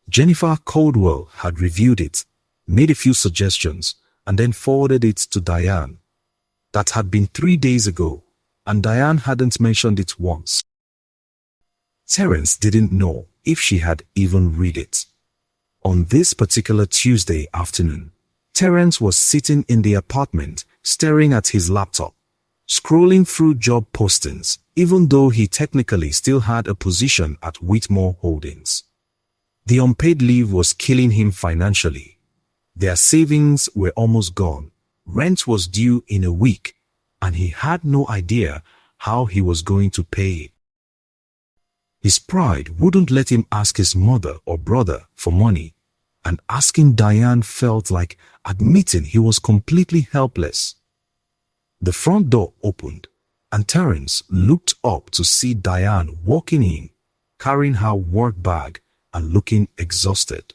Jennifer Caldwell had reviewed it, made a few suggestions, and then forwarded it to Diane. That had been 3 days ago, and Diane hadn't mentioned it once. Terence didn't know if she had even read it. On this particular Tuesday afternoon, Terence was sitting in the apartment staring at his laptop, scrolling through job postings, even though he technically still had a position at Whitmore Holdings. The unpaid leave was killing him financially. Their savings were almost gone. Rent was due in a week, and he had no idea how he was going to pay it. His pride wouldn't let him ask his mother or brother for money, and asking Diane felt like admitting he was completely helpless. The front door opened, and Terence looked up to see Diane walking in, carrying her work bag and looking exhausted.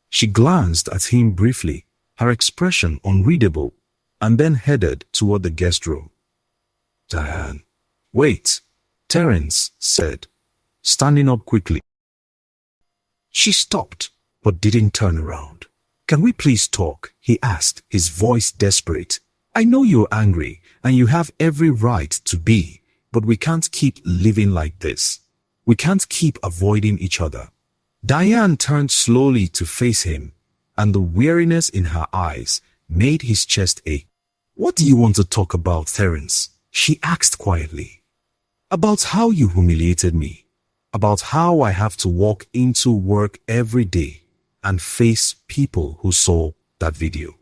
She glanced at him briefly, her expression unreadable, and then headed toward the guest room. "Diane, wait," Terence said, standing up quickly. She stopped, but didn't turn around. "Can we please talk?" he asked, his voice desperate. "I know you're angry, and you have every right to be, but we can't keep living like this. We can't keep avoiding each other." Diane turned slowly to face him, and the weariness in her eyes made his chest ache. "What do you want to talk about, Terence?" she asked quietly. "About how you humiliated me. About how I have to walk into work every day and face people who saw that video.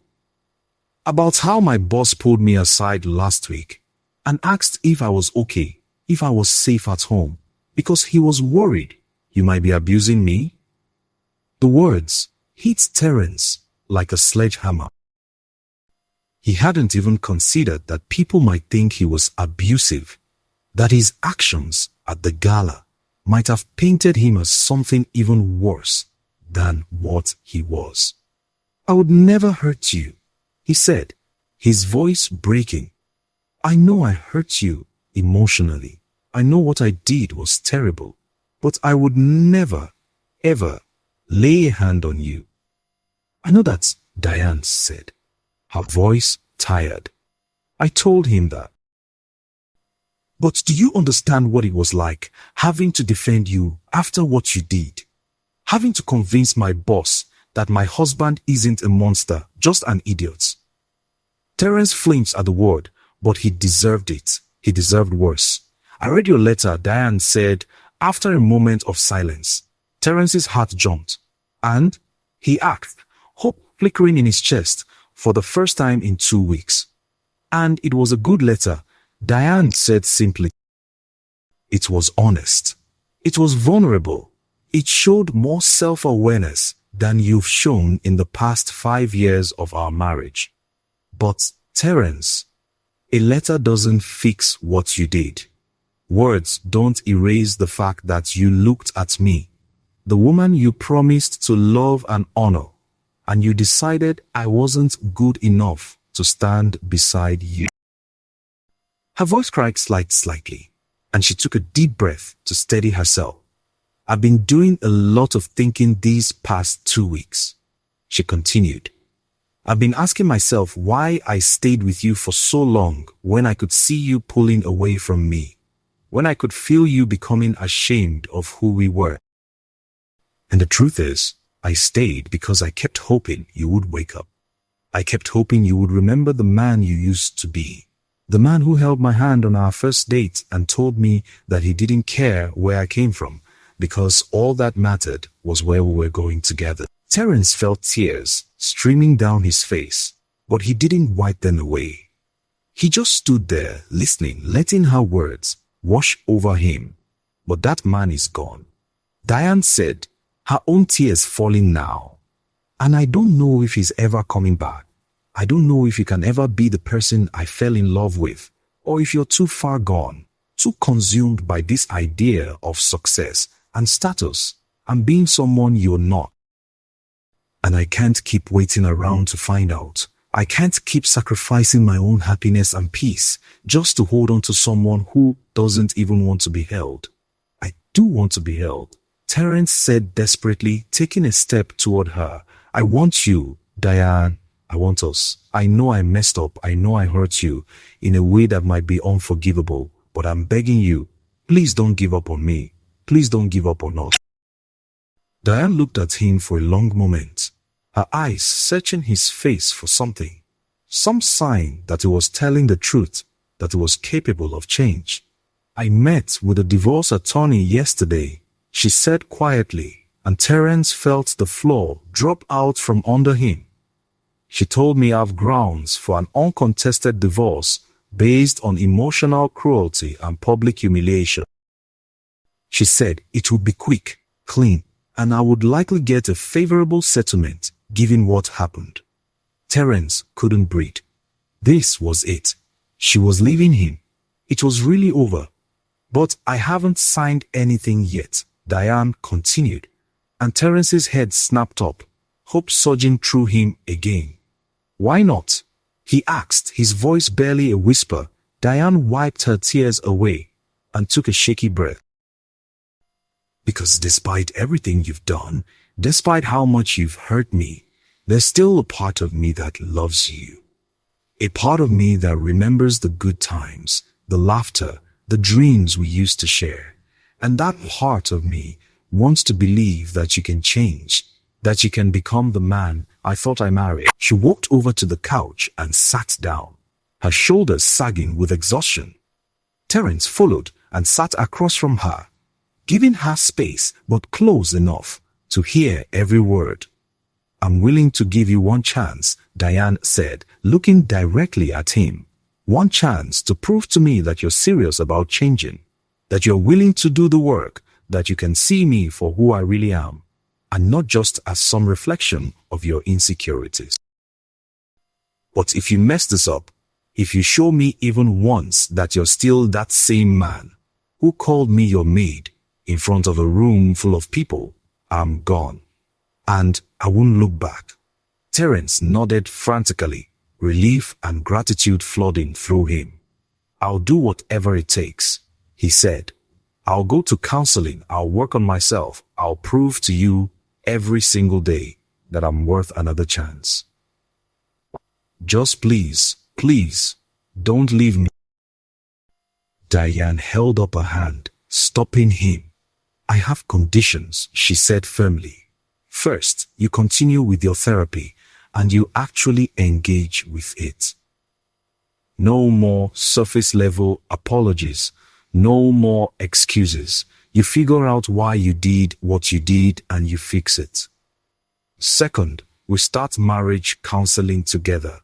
About how my boss pulled me aside last week and asked if I was okay, if I was safe at home, because he was worried you might be abusing me." The words hit Terence like a sledgehammer. He hadn't even considered that people might think he was abusive, that his actions at the gala might have painted him as something even worse than what he was. "I would never hurt you," he said, his voice breaking. "I know I hurt you emotionally. I know what I did was terrible, but I would never, ever lay a hand on you." "I know that," Diane said, her voice tired. "I told him that. But do you understand what it was like having to defend you after what you did? Having to convince my boss that my husband isn't a monster, just an idiot." Terence flinched at the word, but he deserved it. He deserved worse. "I read your letter," Diane said. After a moment of silence, Terence's heart jumped, and he asked, hope flickering in his chest for the first time in 2 weeks. "And it was a good letter," Diane said simply. "It was honest. It was vulnerable. It showed more self-awareness than you've shown in the past 5 years of our marriage. But, Terence, a letter doesn't fix what you did. Words don't erase the fact that you looked at me, the woman you promised to love and honor, and you decided I wasn't good enough to stand beside you." Her voice cracked slightly, and she took a deep breath to steady herself. "I've been doing a lot of thinking these past 2 weeks," she continued. "I've been asking myself why I stayed with you for so long when I could see you pulling away from me, when I could feel you becoming ashamed of who we were. And the truth is, I stayed because I kept hoping you would wake up. I kept hoping you would remember the man you used to be, the man who held my hand on our first date and told me that he didn't care where I came from, because all that mattered was where we were going together." Terence felt tears streaming down his face, but he didn't wipe them away. He just stood there listening, letting her words wash over him. "But that man is gone," Diane said, her own tears falling now. "And I don't know if he's ever coming back. I don't know if you can ever be the person I fell in love with, or if you're too far gone, too consumed by this idea of success and status and being someone you're not. And I can't keep waiting around to find out. I can't keep sacrificing my own happiness and peace just to hold on to someone who doesn't even want to be held. I do want to be held," Terence said desperately, taking a step toward her. "I want you, Diane. I want us. I know I messed up. I know I hurt you in a way that might be unforgivable, but I'm begging you, please don't give up on me. Please don't give up on us." Diane looked at him for a long moment, her eyes searching his face for something, some sign that he was telling the truth, that he was capable of change. "I met with a divorce attorney yesterday," she said quietly, and Terence felt the floor drop out from under him. "She told me I have grounds for an uncontested divorce based on emotional cruelty and public humiliation." She said it would be quick, clean, and I would likely get a favorable settlement given what happened. Terence couldn't breathe. This was it. She was leaving him. It was really over. But I haven't signed anything yet, Diane continued, and Terence's head snapped up, hope surging through him again. Why not? He asked, his voice barely a whisper. Diane wiped her tears away and took a shaky breath. Because despite everything you've done, despite how much you've hurt me, there's still a part of me that loves you. A part of me that remembers the good times, the laughter, the dreams we used to share. And that part of me wants to believe that you can change, that you can become the man I thought I married. She walked over to the couch and sat down, her shoulders sagging with exhaustion. Terence followed and sat across from her, giving her space but close enough to hear every word. I'm willing to give you one chance, Diane said, looking directly at him. One chance to prove to me that you're serious about changing, that you're willing to do the work, that you can see me for who I really am, and not just as some reflection of your insecurities. But if you mess this up, if you show me even once that you're still that same man who called me your maid in front of a room full of people, I'm gone. And I won't look back. Terence nodded frantically, relief and gratitude flooding through him. I'll do whatever it takes, he said. I'll go to counseling, I'll work on myself, I'll prove to you every single day that I'm worth another chance. Just please, please, don't leave me. Diane held up a hand, stopping him. I have conditions, she said firmly. First, you continue with your therapy and you actually engage with it. No more surface-level apologies. No more excuses. You figure out why you did what you did and you fix it. Second, we start marriage counseling together.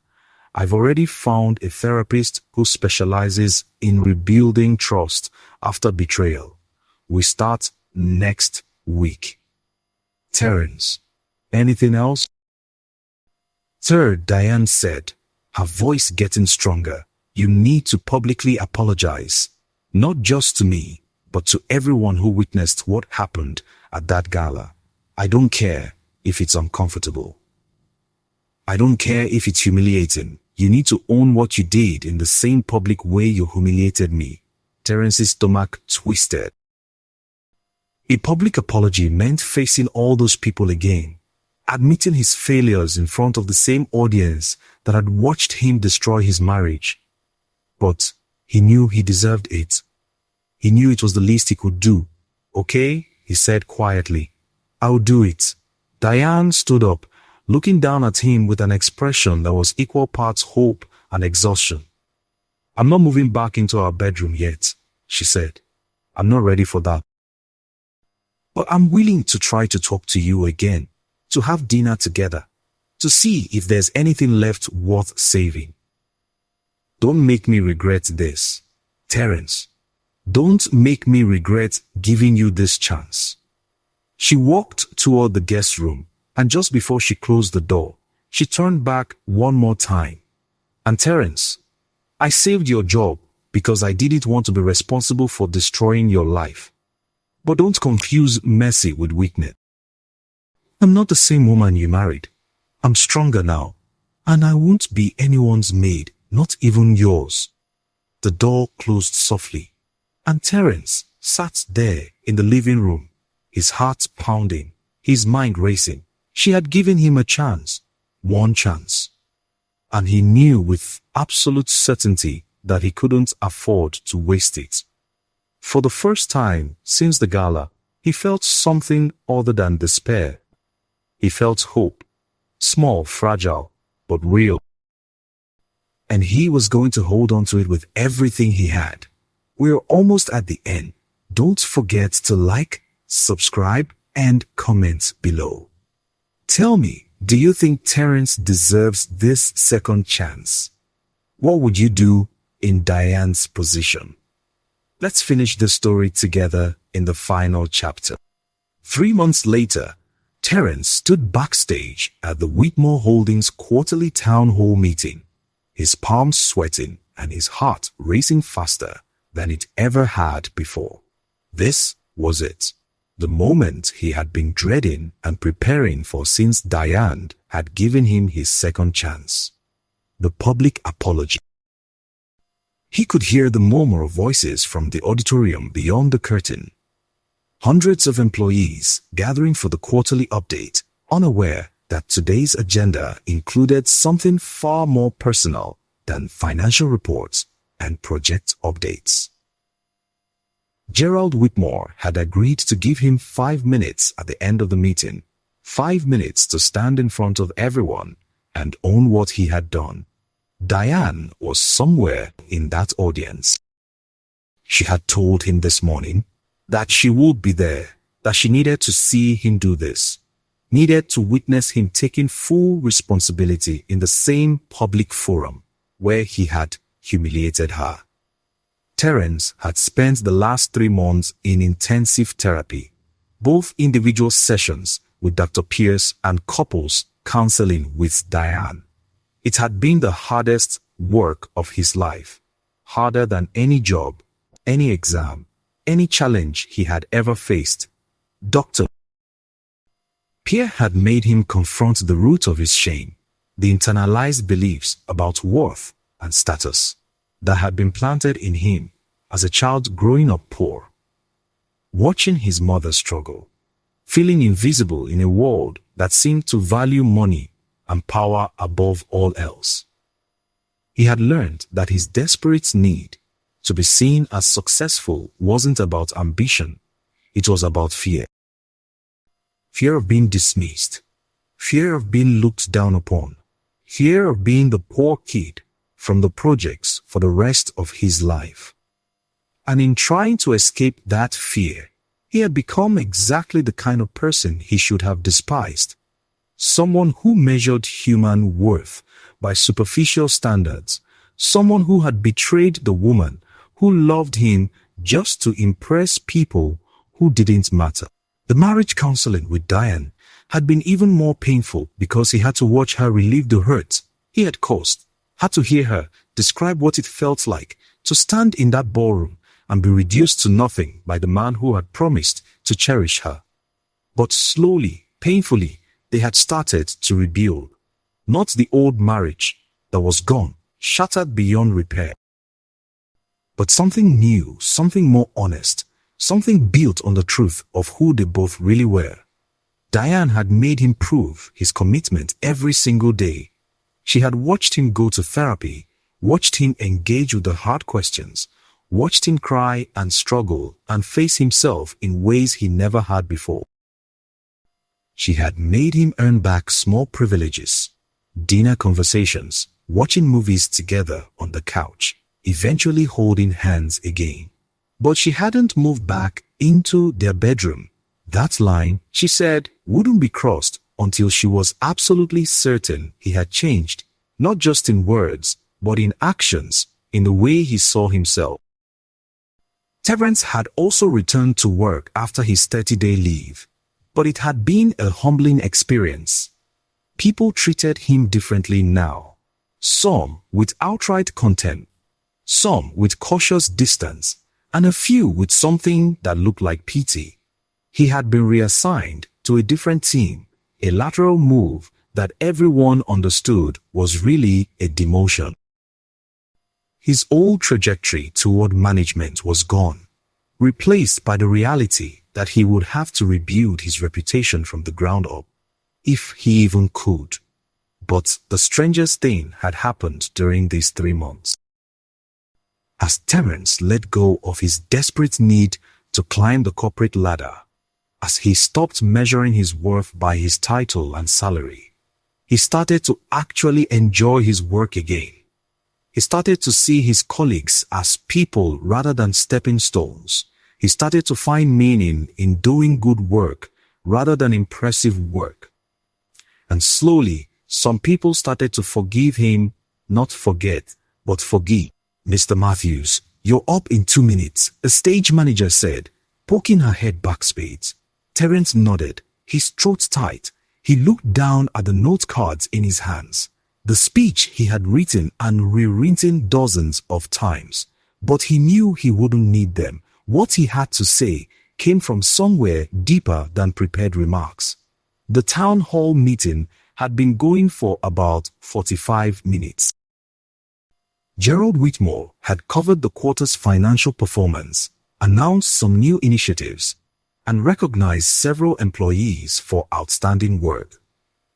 I've already found a therapist who specializes in rebuilding trust after betrayal. We start next week. Terence, anything else? Third, Diane said, her voice getting stronger, you need to publicly apologize, not just to me, but to everyone who witnessed what happened at that gala. I don't care if it's uncomfortable. I don't care if it's humiliating. You need to own what you did in the same public way you humiliated me. Terence's stomach twisted. A public apology meant facing all those people again, admitting his failures in front of the same audience that had watched him destroy his marriage. But he knew he deserved it. He knew it was the least he could do. Okay, he said quietly. I'll do it. Diane stood up, looking down at him with an expression that was equal parts hope and exhaustion. I'm not moving back into our bedroom yet, she said. I'm not ready for that. But I'm willing to try to talk to you again, to have dinner together, to see if there's anything left worth saving. Don't make me regret this, Terence. Don't make me regret giving you this chance. She walked toward the guest room, and just before she closed the door, she turned back one more time. And Terence, I saved your job because I didn't want to be responsible for destroying your life. But don't confuse mercy with weakness. I'm not the same woman you married. I'm stronger now, and I won't be anyone's maid, not even yours. The door closed softly, and Terence sat there in the living room, his heart pounding, his mind racing. She had given him a chance, one chance, and he knew with absolute certainty that he couldn't afford to waste it. For the first time since the gala, he felt something other than despair. He felt hope, small, fragile, but real. And he was going to hold on to it with everything he had. We're almost at the end. Don't forget to like, subscribe, and comment below. Tell me, do you think Terence deserves this second chance? What would you do in Diane's position? Let's finish the story together in the final chapter. 3 months later, Terence stood backstage at the Whitmore Holdings quarterly town hall meeting, his palms sweating and his heart racing faster than it ever had before. This was it, the moment he had been dreading and preparing for since Diane had given him his second chance. The public apology. He could hear the murmur of voices from the auditorium beyond the curtain. Hundreds of employees gathering for the quarterly update, unaware that today's agenda included something far more personal than financial reports and project updates. Gerald Whitmore had agreed to give him 5 minutes at the end of the meeting, 5 minutes to stand in front of everyone and own what he had done. Diane was somewhere in that audience. She had told him this morning that she would be there, that she needed to see him do this, needed to witness him taking full responsibility in the same public forum where he had humiliated her. Terence had spent the last 3 months in intensive therapy, both individual sessions with Dr. Pierce and couples counseling with Diane. It had been the hardest work of his life, harder than any job, any exam, any challenge he had ever faced. Dr. Pierre had made him confront the root of his shame, the internalized beliefs about worth and status that had been planted in him as a child growing up poor. Watching his mother struggle, feeling invisible in a world that seemed to value money and power above all else. He had learned that his desperate need to be seen as successful wasn't about ambition, it was about fear. Fear of being dismissed, fear of being looked down upon, fear of being the poor kid from the projects for the rest of his life. And in trying to escape that fear, he had become exactly the kind of person he should have despised. Someone who measured human worth by superficial standards, someone who had betrayed the woman who loved him just to impress people who didn't matter. The marriage counseling with Diane had been even more painful because he had to watch her relieve the hurt he had caused, had to hear her describe what it felt like to stand in that ballroom and be reduced to nothing by the man who had promised to cherish her. But slowly, painfully, they had started to rebuild. Not the old marriage that was gone, shattered beyond repair, but something new, something more honest, something built on the truth of who they both really were. Diane had made him prove his commitment every single day. She had watched him go to therapy, watched him engage with the hard questions, watched him cry and struggle and face himself in ways he never had before. She had made him earn back small privileges, dinner conversations, watching movies together on the couch, eventually holding hands again. But she hadn't moved back into their bedroom. That line, she said, wouldn't be crossed until she was absolutely certain he had changed, not just in words, but in actions, in the way he saw himself. Terence had also returned to work after his 30-day leave, but it had been a humbling experience. People treated him differently now, some with outright contempt, some with cautious distance, and a few with something that looked like pity. He had been reassigned to a different team, a lateral move that everyone understood was really a demotion. His old trajectory toward management was gone, replaced by the reality that he would have to rebuild his reputation from the ground up, if he even could. But the strangest thing had happened during these 3 months. As Terence let go of his desperate need to climb the corporate ladder, as he stopped measuring his worth by his title and salary, he started to actually enjoy his work again. He started to see his colleagues as people rather than stepping stones. He started to find meaning in doing good work rather than impressive work. And slowly, some people started to forgive him, not forget, but forgive. "Mr. Matthews, you're up in 2 minutes," a stage manager said, Poking her head backspace, Terence nodded, his throat tight. He looked down at the note cards in his hands, the speech he had written and rewritten dozens of times. But he knew he wouldn't need them. What he had to say came from somewhere deeper than prepared remarks. The town hall meeting had been going for about 45 minutes. Gerald Whitmore had covered the quarter's financial performance, announced some new initiatives, and recognized several employees for outstanding work.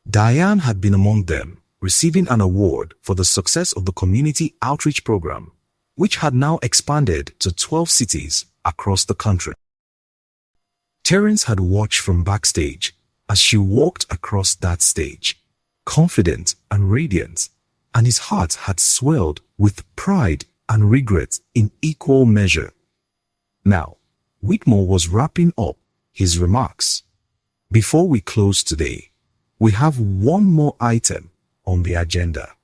Diane had been among them, receiving an award for the success of the community outreach program, which had now expanded to 12 cities across the country. Terence had watched from backstage as she walked across that stage, confident and radiant, and his heart had swelled with pride and regret in equal measure. Now, Whitmore was wrapping up his remarks. Before we close today, we have one more item on the agenda.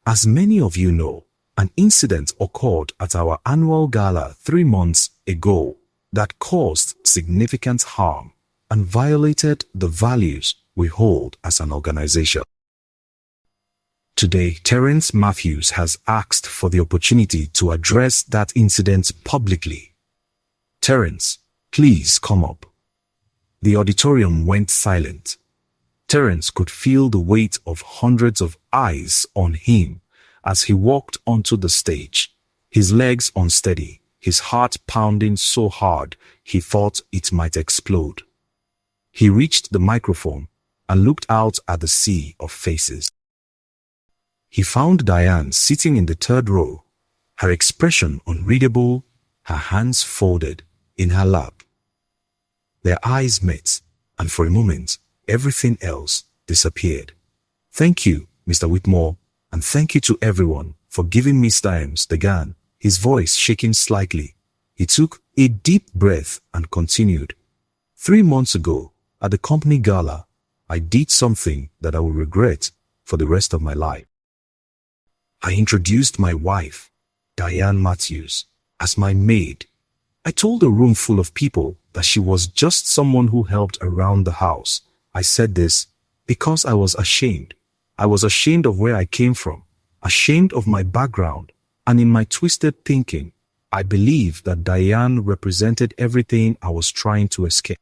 As many of you know, an incident occurred at our annual gala 3 months ago that caused significant harm and violated the values we hold as an organization. Today, Terence Matthews has asked for the opportunity to address that incident publicly. Terence, please come up. The auditorium went silent. Terence could feel the weight of hundreds of eyes on him as he walked onto the stage, his legs unsteady, his heart pounding so hard he thought it might explode. He reached the microphone and looked out at the sea of faces. He found Diane sitting in the third row, her expression unreadable, her hands folded in her lap. Their eyes met, and for a moment, everything else disappeared. "Thank you, Mr. Whitmore, and thank you to everyone for giving me time," began, his voice shaking slightly. He took a deep breath and continued. 3 months ago, at the company gala, I did something that I will regret for the rest of my life. I introduced my wife, Diane Matthews, as my maid. I told a room full of people that she was just someone who helped around the house. I said this because I was ashamed. I was ashamed of where I came from, ashamed of my background, and in my twisted thinking, I believed that Diane represented everything I was trying to escape.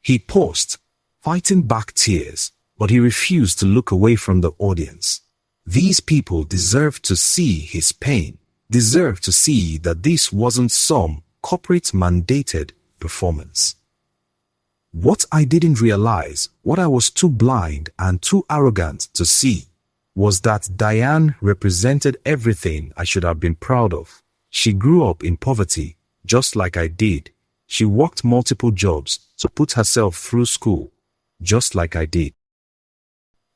He paused, fighting back tears, but he refused to look away from the audience. These people deserved to see his pain, deserved to see that this wasn't some corporate mandated performance. What I didn't realize, what I was too blind and too arrogant to see, was that Diane represented everything I should have been proud of. She grew up in poverty, just like I did. She worked multiple jobs to put herself through school, just like I did.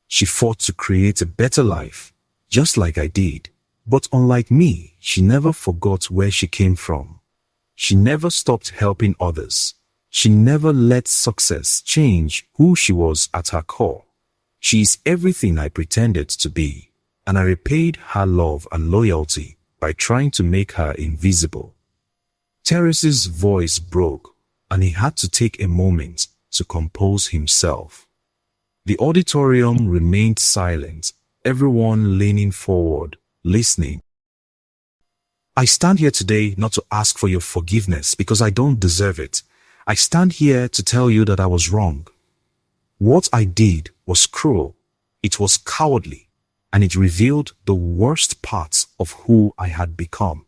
She fought to create a better life, just like I did. But unlike me, she never forgot where she came from. She never stopped helping others. She never let success change who she was at her core. She is everything I pretended to be, and I repaid her love and loyalty by trying to make her invisible. Teresa's voice broke, and he had to take a moment to compose himself. The auditorium remained silent, everyone leaning forward, listening. I stand here today not to ask for your forgiveness because I don't deserve it. I stand here to tell you that I was wrong. What I did was cruel, it was cowardly, and it revealed the worst parts of who I had become.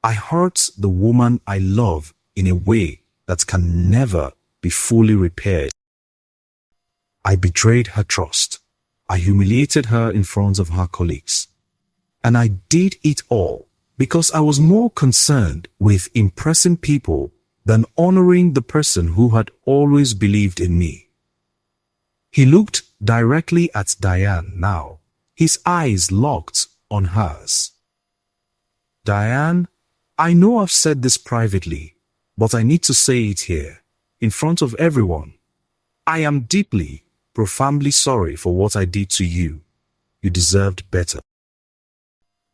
I hurt the woman I love in a way that can never be fully repaired. I betrayed her trust. I humiliated her in front of her colleagues. And I did it all because I was more concerned with impressing people than honoring the person who had always believed in me. He looked directly at Diane now, his eyes locked on hers. Diane, I know I've said this privately, but I need to say it here, in front of everyone. I am deeply, profoundly sorry for what I did to you. You deserved better.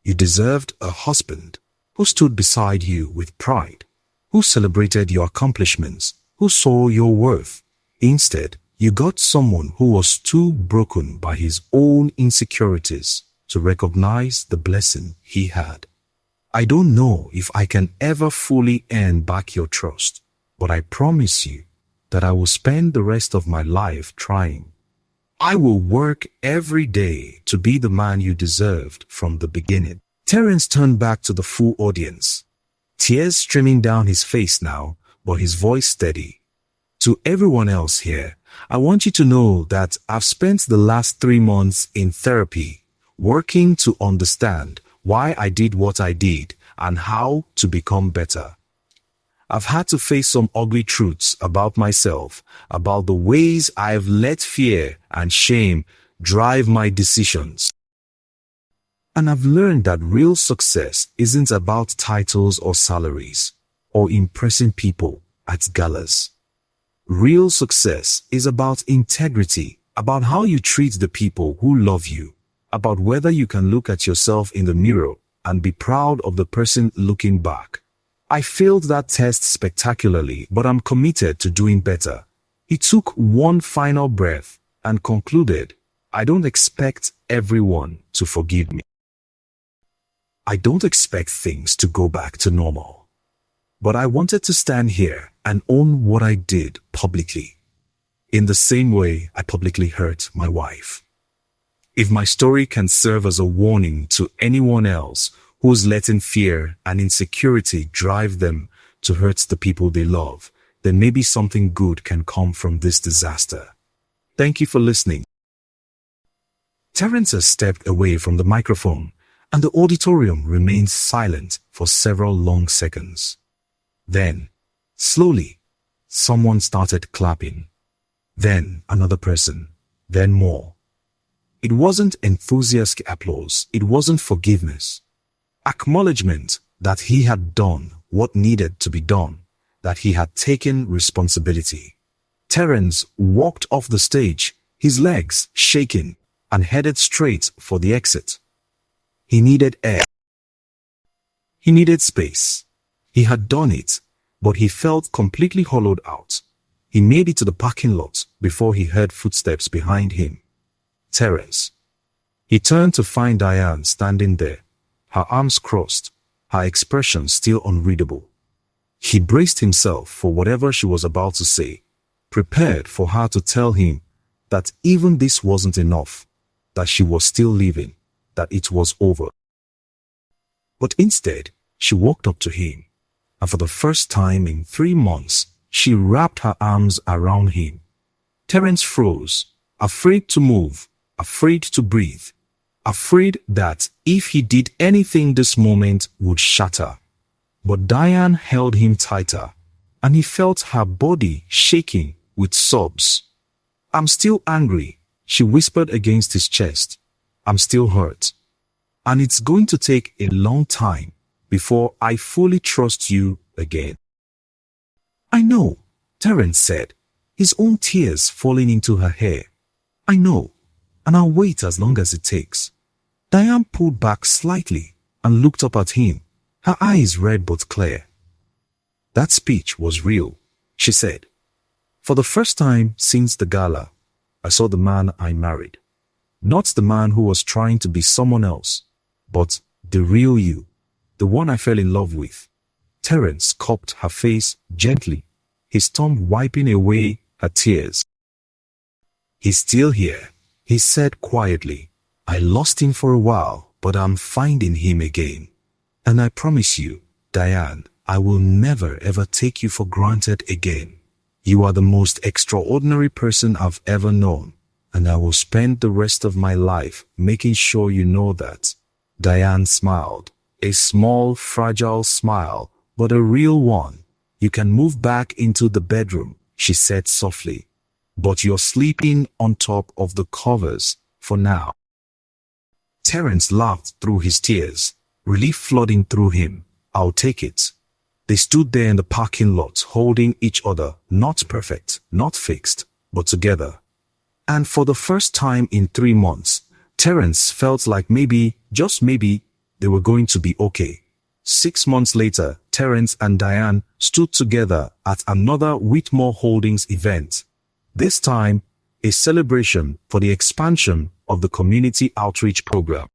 You deserved a husband who stood beside you with pride, who celebrated your accomplishments, who saw your worth. Instead, you got someone who was too broken by his own insecurities to recognize the blessing he had. I don't know if I can ever fully earn back your trust, but I promise you that I will spend the rest of my life trying. I will work every day to be the man you deserved from the beginning. Terence turned back to the full audience, tears streaming down his face now, but his voice steady. To everyone else here, I want you to know that I've spent the last 3 months in therapy, working to understand why I did what I did and how to become better. I've had to face some ugly truths about myself, about the ways I've let fear and shame drive my decisions. And I've learned that real success isn't about titles or salaries, or impressing people at galas. Real success is about integrity, about how you treat the people who love you, about whether you can look at yourself in the mirror and be proud of the person looking back. I failed that test spectacularly, but I'm committed to doing better. He took one final breath and concluded, I don't expect everyone to forgive me. I don't expect things to go back to normal. But I wanted to stand here and own what I did publicly, in the same way I publicly hurt my wife. If my story can serve as a warning to anyone else who's letting fear and insecurity drive them to hurt the people they love, then maybe something good can come from this disaster. Thank you for listening. Terence has stepped away from the microphone, and the auditorium remains silent for several long seconds. Then, slowly, someone started clapping. Then another person, then more. It wasn't enthusiastic applause, it wasn't forgiveness. Acknowledgement that he had done what needed to be done, that he had taken responsibility. Terence walked off the stage, his legs shaking, and headed straight for the exit. He needed air. He needed space. He had done it, but he felt completely hollowed out. He made it to the parking lot before he heard footsteps behind him. Terence. He turned to find Diane standing there, her arms crossed, her expression still unreadable. He braced himself for whatever she was about to say, prepared for her to tell him that even this wasn't enough, that she was still living, that it was over. But instead, she walked up to him, and for the first time in 3 months, she wrapped her arms around him. Terence froze, afraid to move, afraid to breathe, afraid that if he did anything this moment would shatter. But Diane held him tighter, and he felt her body shaking with sobs. I'm still angry, she whispered against his chest. I'm still hurt. And it's going to take a long time before I fully trust you again. I know, Terence said, his own tears falling into her hair. I know, and I'll wait as long as it takes. Diane pulled back slightly and looked up at him, her eyes red but clear. That speech was real, she said. For the first time since the gala, I saw the man I married. Not the man who was trying to be someone else, but the real you, the one I fell in love with. Terence cupped her face gently, his thumb wiping away her tears. He's still here, he said quietly. I lost him for a while, but I'm finding him again. And I promise you, Diane, I will never ever take you for granted again. You are the most extraordinary person I've ever known, and I will spend the rest of my life making sure you know that. Diane smiled, a small, fragile smile, but a real one. You can move back into the bedroom, she said softly, but you're sleeping on top of the covers for now. Terence laughed through his tears, relief flooding through him. I'll take it. They stood there in the parking lot holding each other, not perfect, not fixed, but together. And for the first time in 3 months, Terence felt like maybe, just maybe, they were going to be okay. 6 months later, Terence and Diane stood together at another Whitmore Holdings event. This time, a celebration for the expansion of the community outreach program.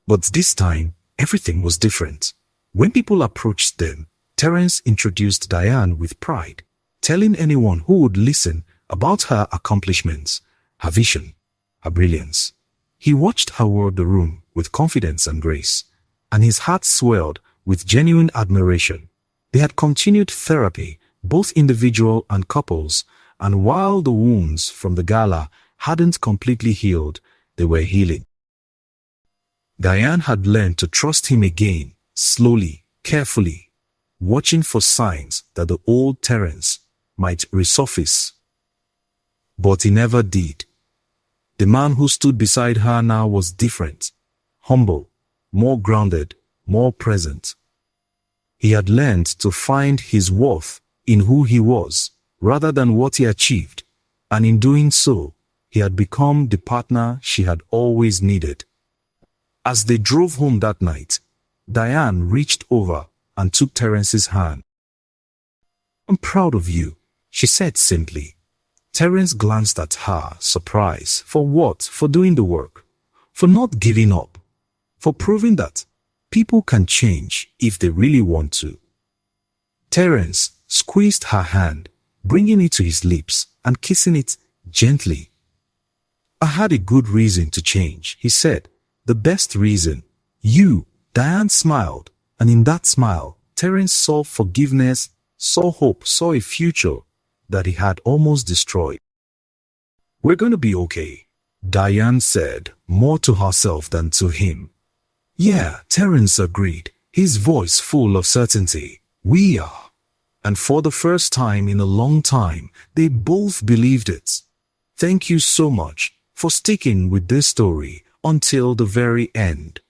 But this time, everything was different. When people approached them, Terence introduced Diane with pride, telling anyone who would listen about her accomplishments, her vision, her brilliance. He watched her walk the room with confidence and grace, and his heart swelled with genuine admiration. They had continued therapy, both individual and couples, and while the wounds from the gala hadn't completely healed, they were healing. Diane had learned to trust him again, slowly, carefully, watching for signs that the old Terence might resurface. But he never did. The man who stood beside her now was different, humble, more grounded, more present. He had learned to find his worth in who he was, rather than what he achieved, and in doing so, he had become the partner she had always needed. As they drove home that night, Diane reached over and took Terence's hand. "I'm proud of you," she said simply. Terence glanced at her, surprised. For what? For doing the work. For not giving up. For proving that people can change if they really want to. Terence squeezed her hand, bringing it to his lips and kissing it gently. "I had a good reason to change," he said. "The best reason. You." Diane smiled, and in that smile, Terence saw forgiveness, saw hope, saw a future that he had almost destroyed. "We're going to be okay," Diane said, more to herself than to him. "Yeah," Terence agreed, his voice full of certainty. "We are." And for the first time in a long time, they both believed it. Thank you so much for sticking with this story until the very end.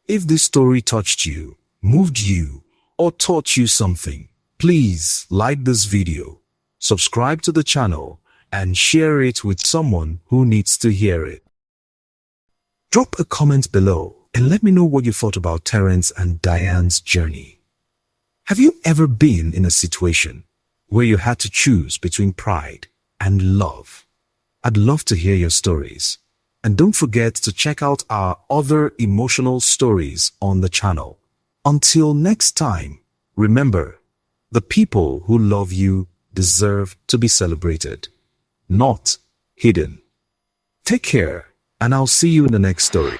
If this story touched you, moved you, or taught you something, please like this video, subscribe to the channel, and share it with someone who needs to hear it. Drop a comment below and let me know what you thought about Terence and Diane's journey. Have you ever been in a situation where you had to choose between pride and love? I'd love to hear your stories. And don't forget to check out our other emotional stories on the channel. Until next time, remember, the people who love you deserve to be celebrated, not hidden. Take care, and I'll see you in the next story.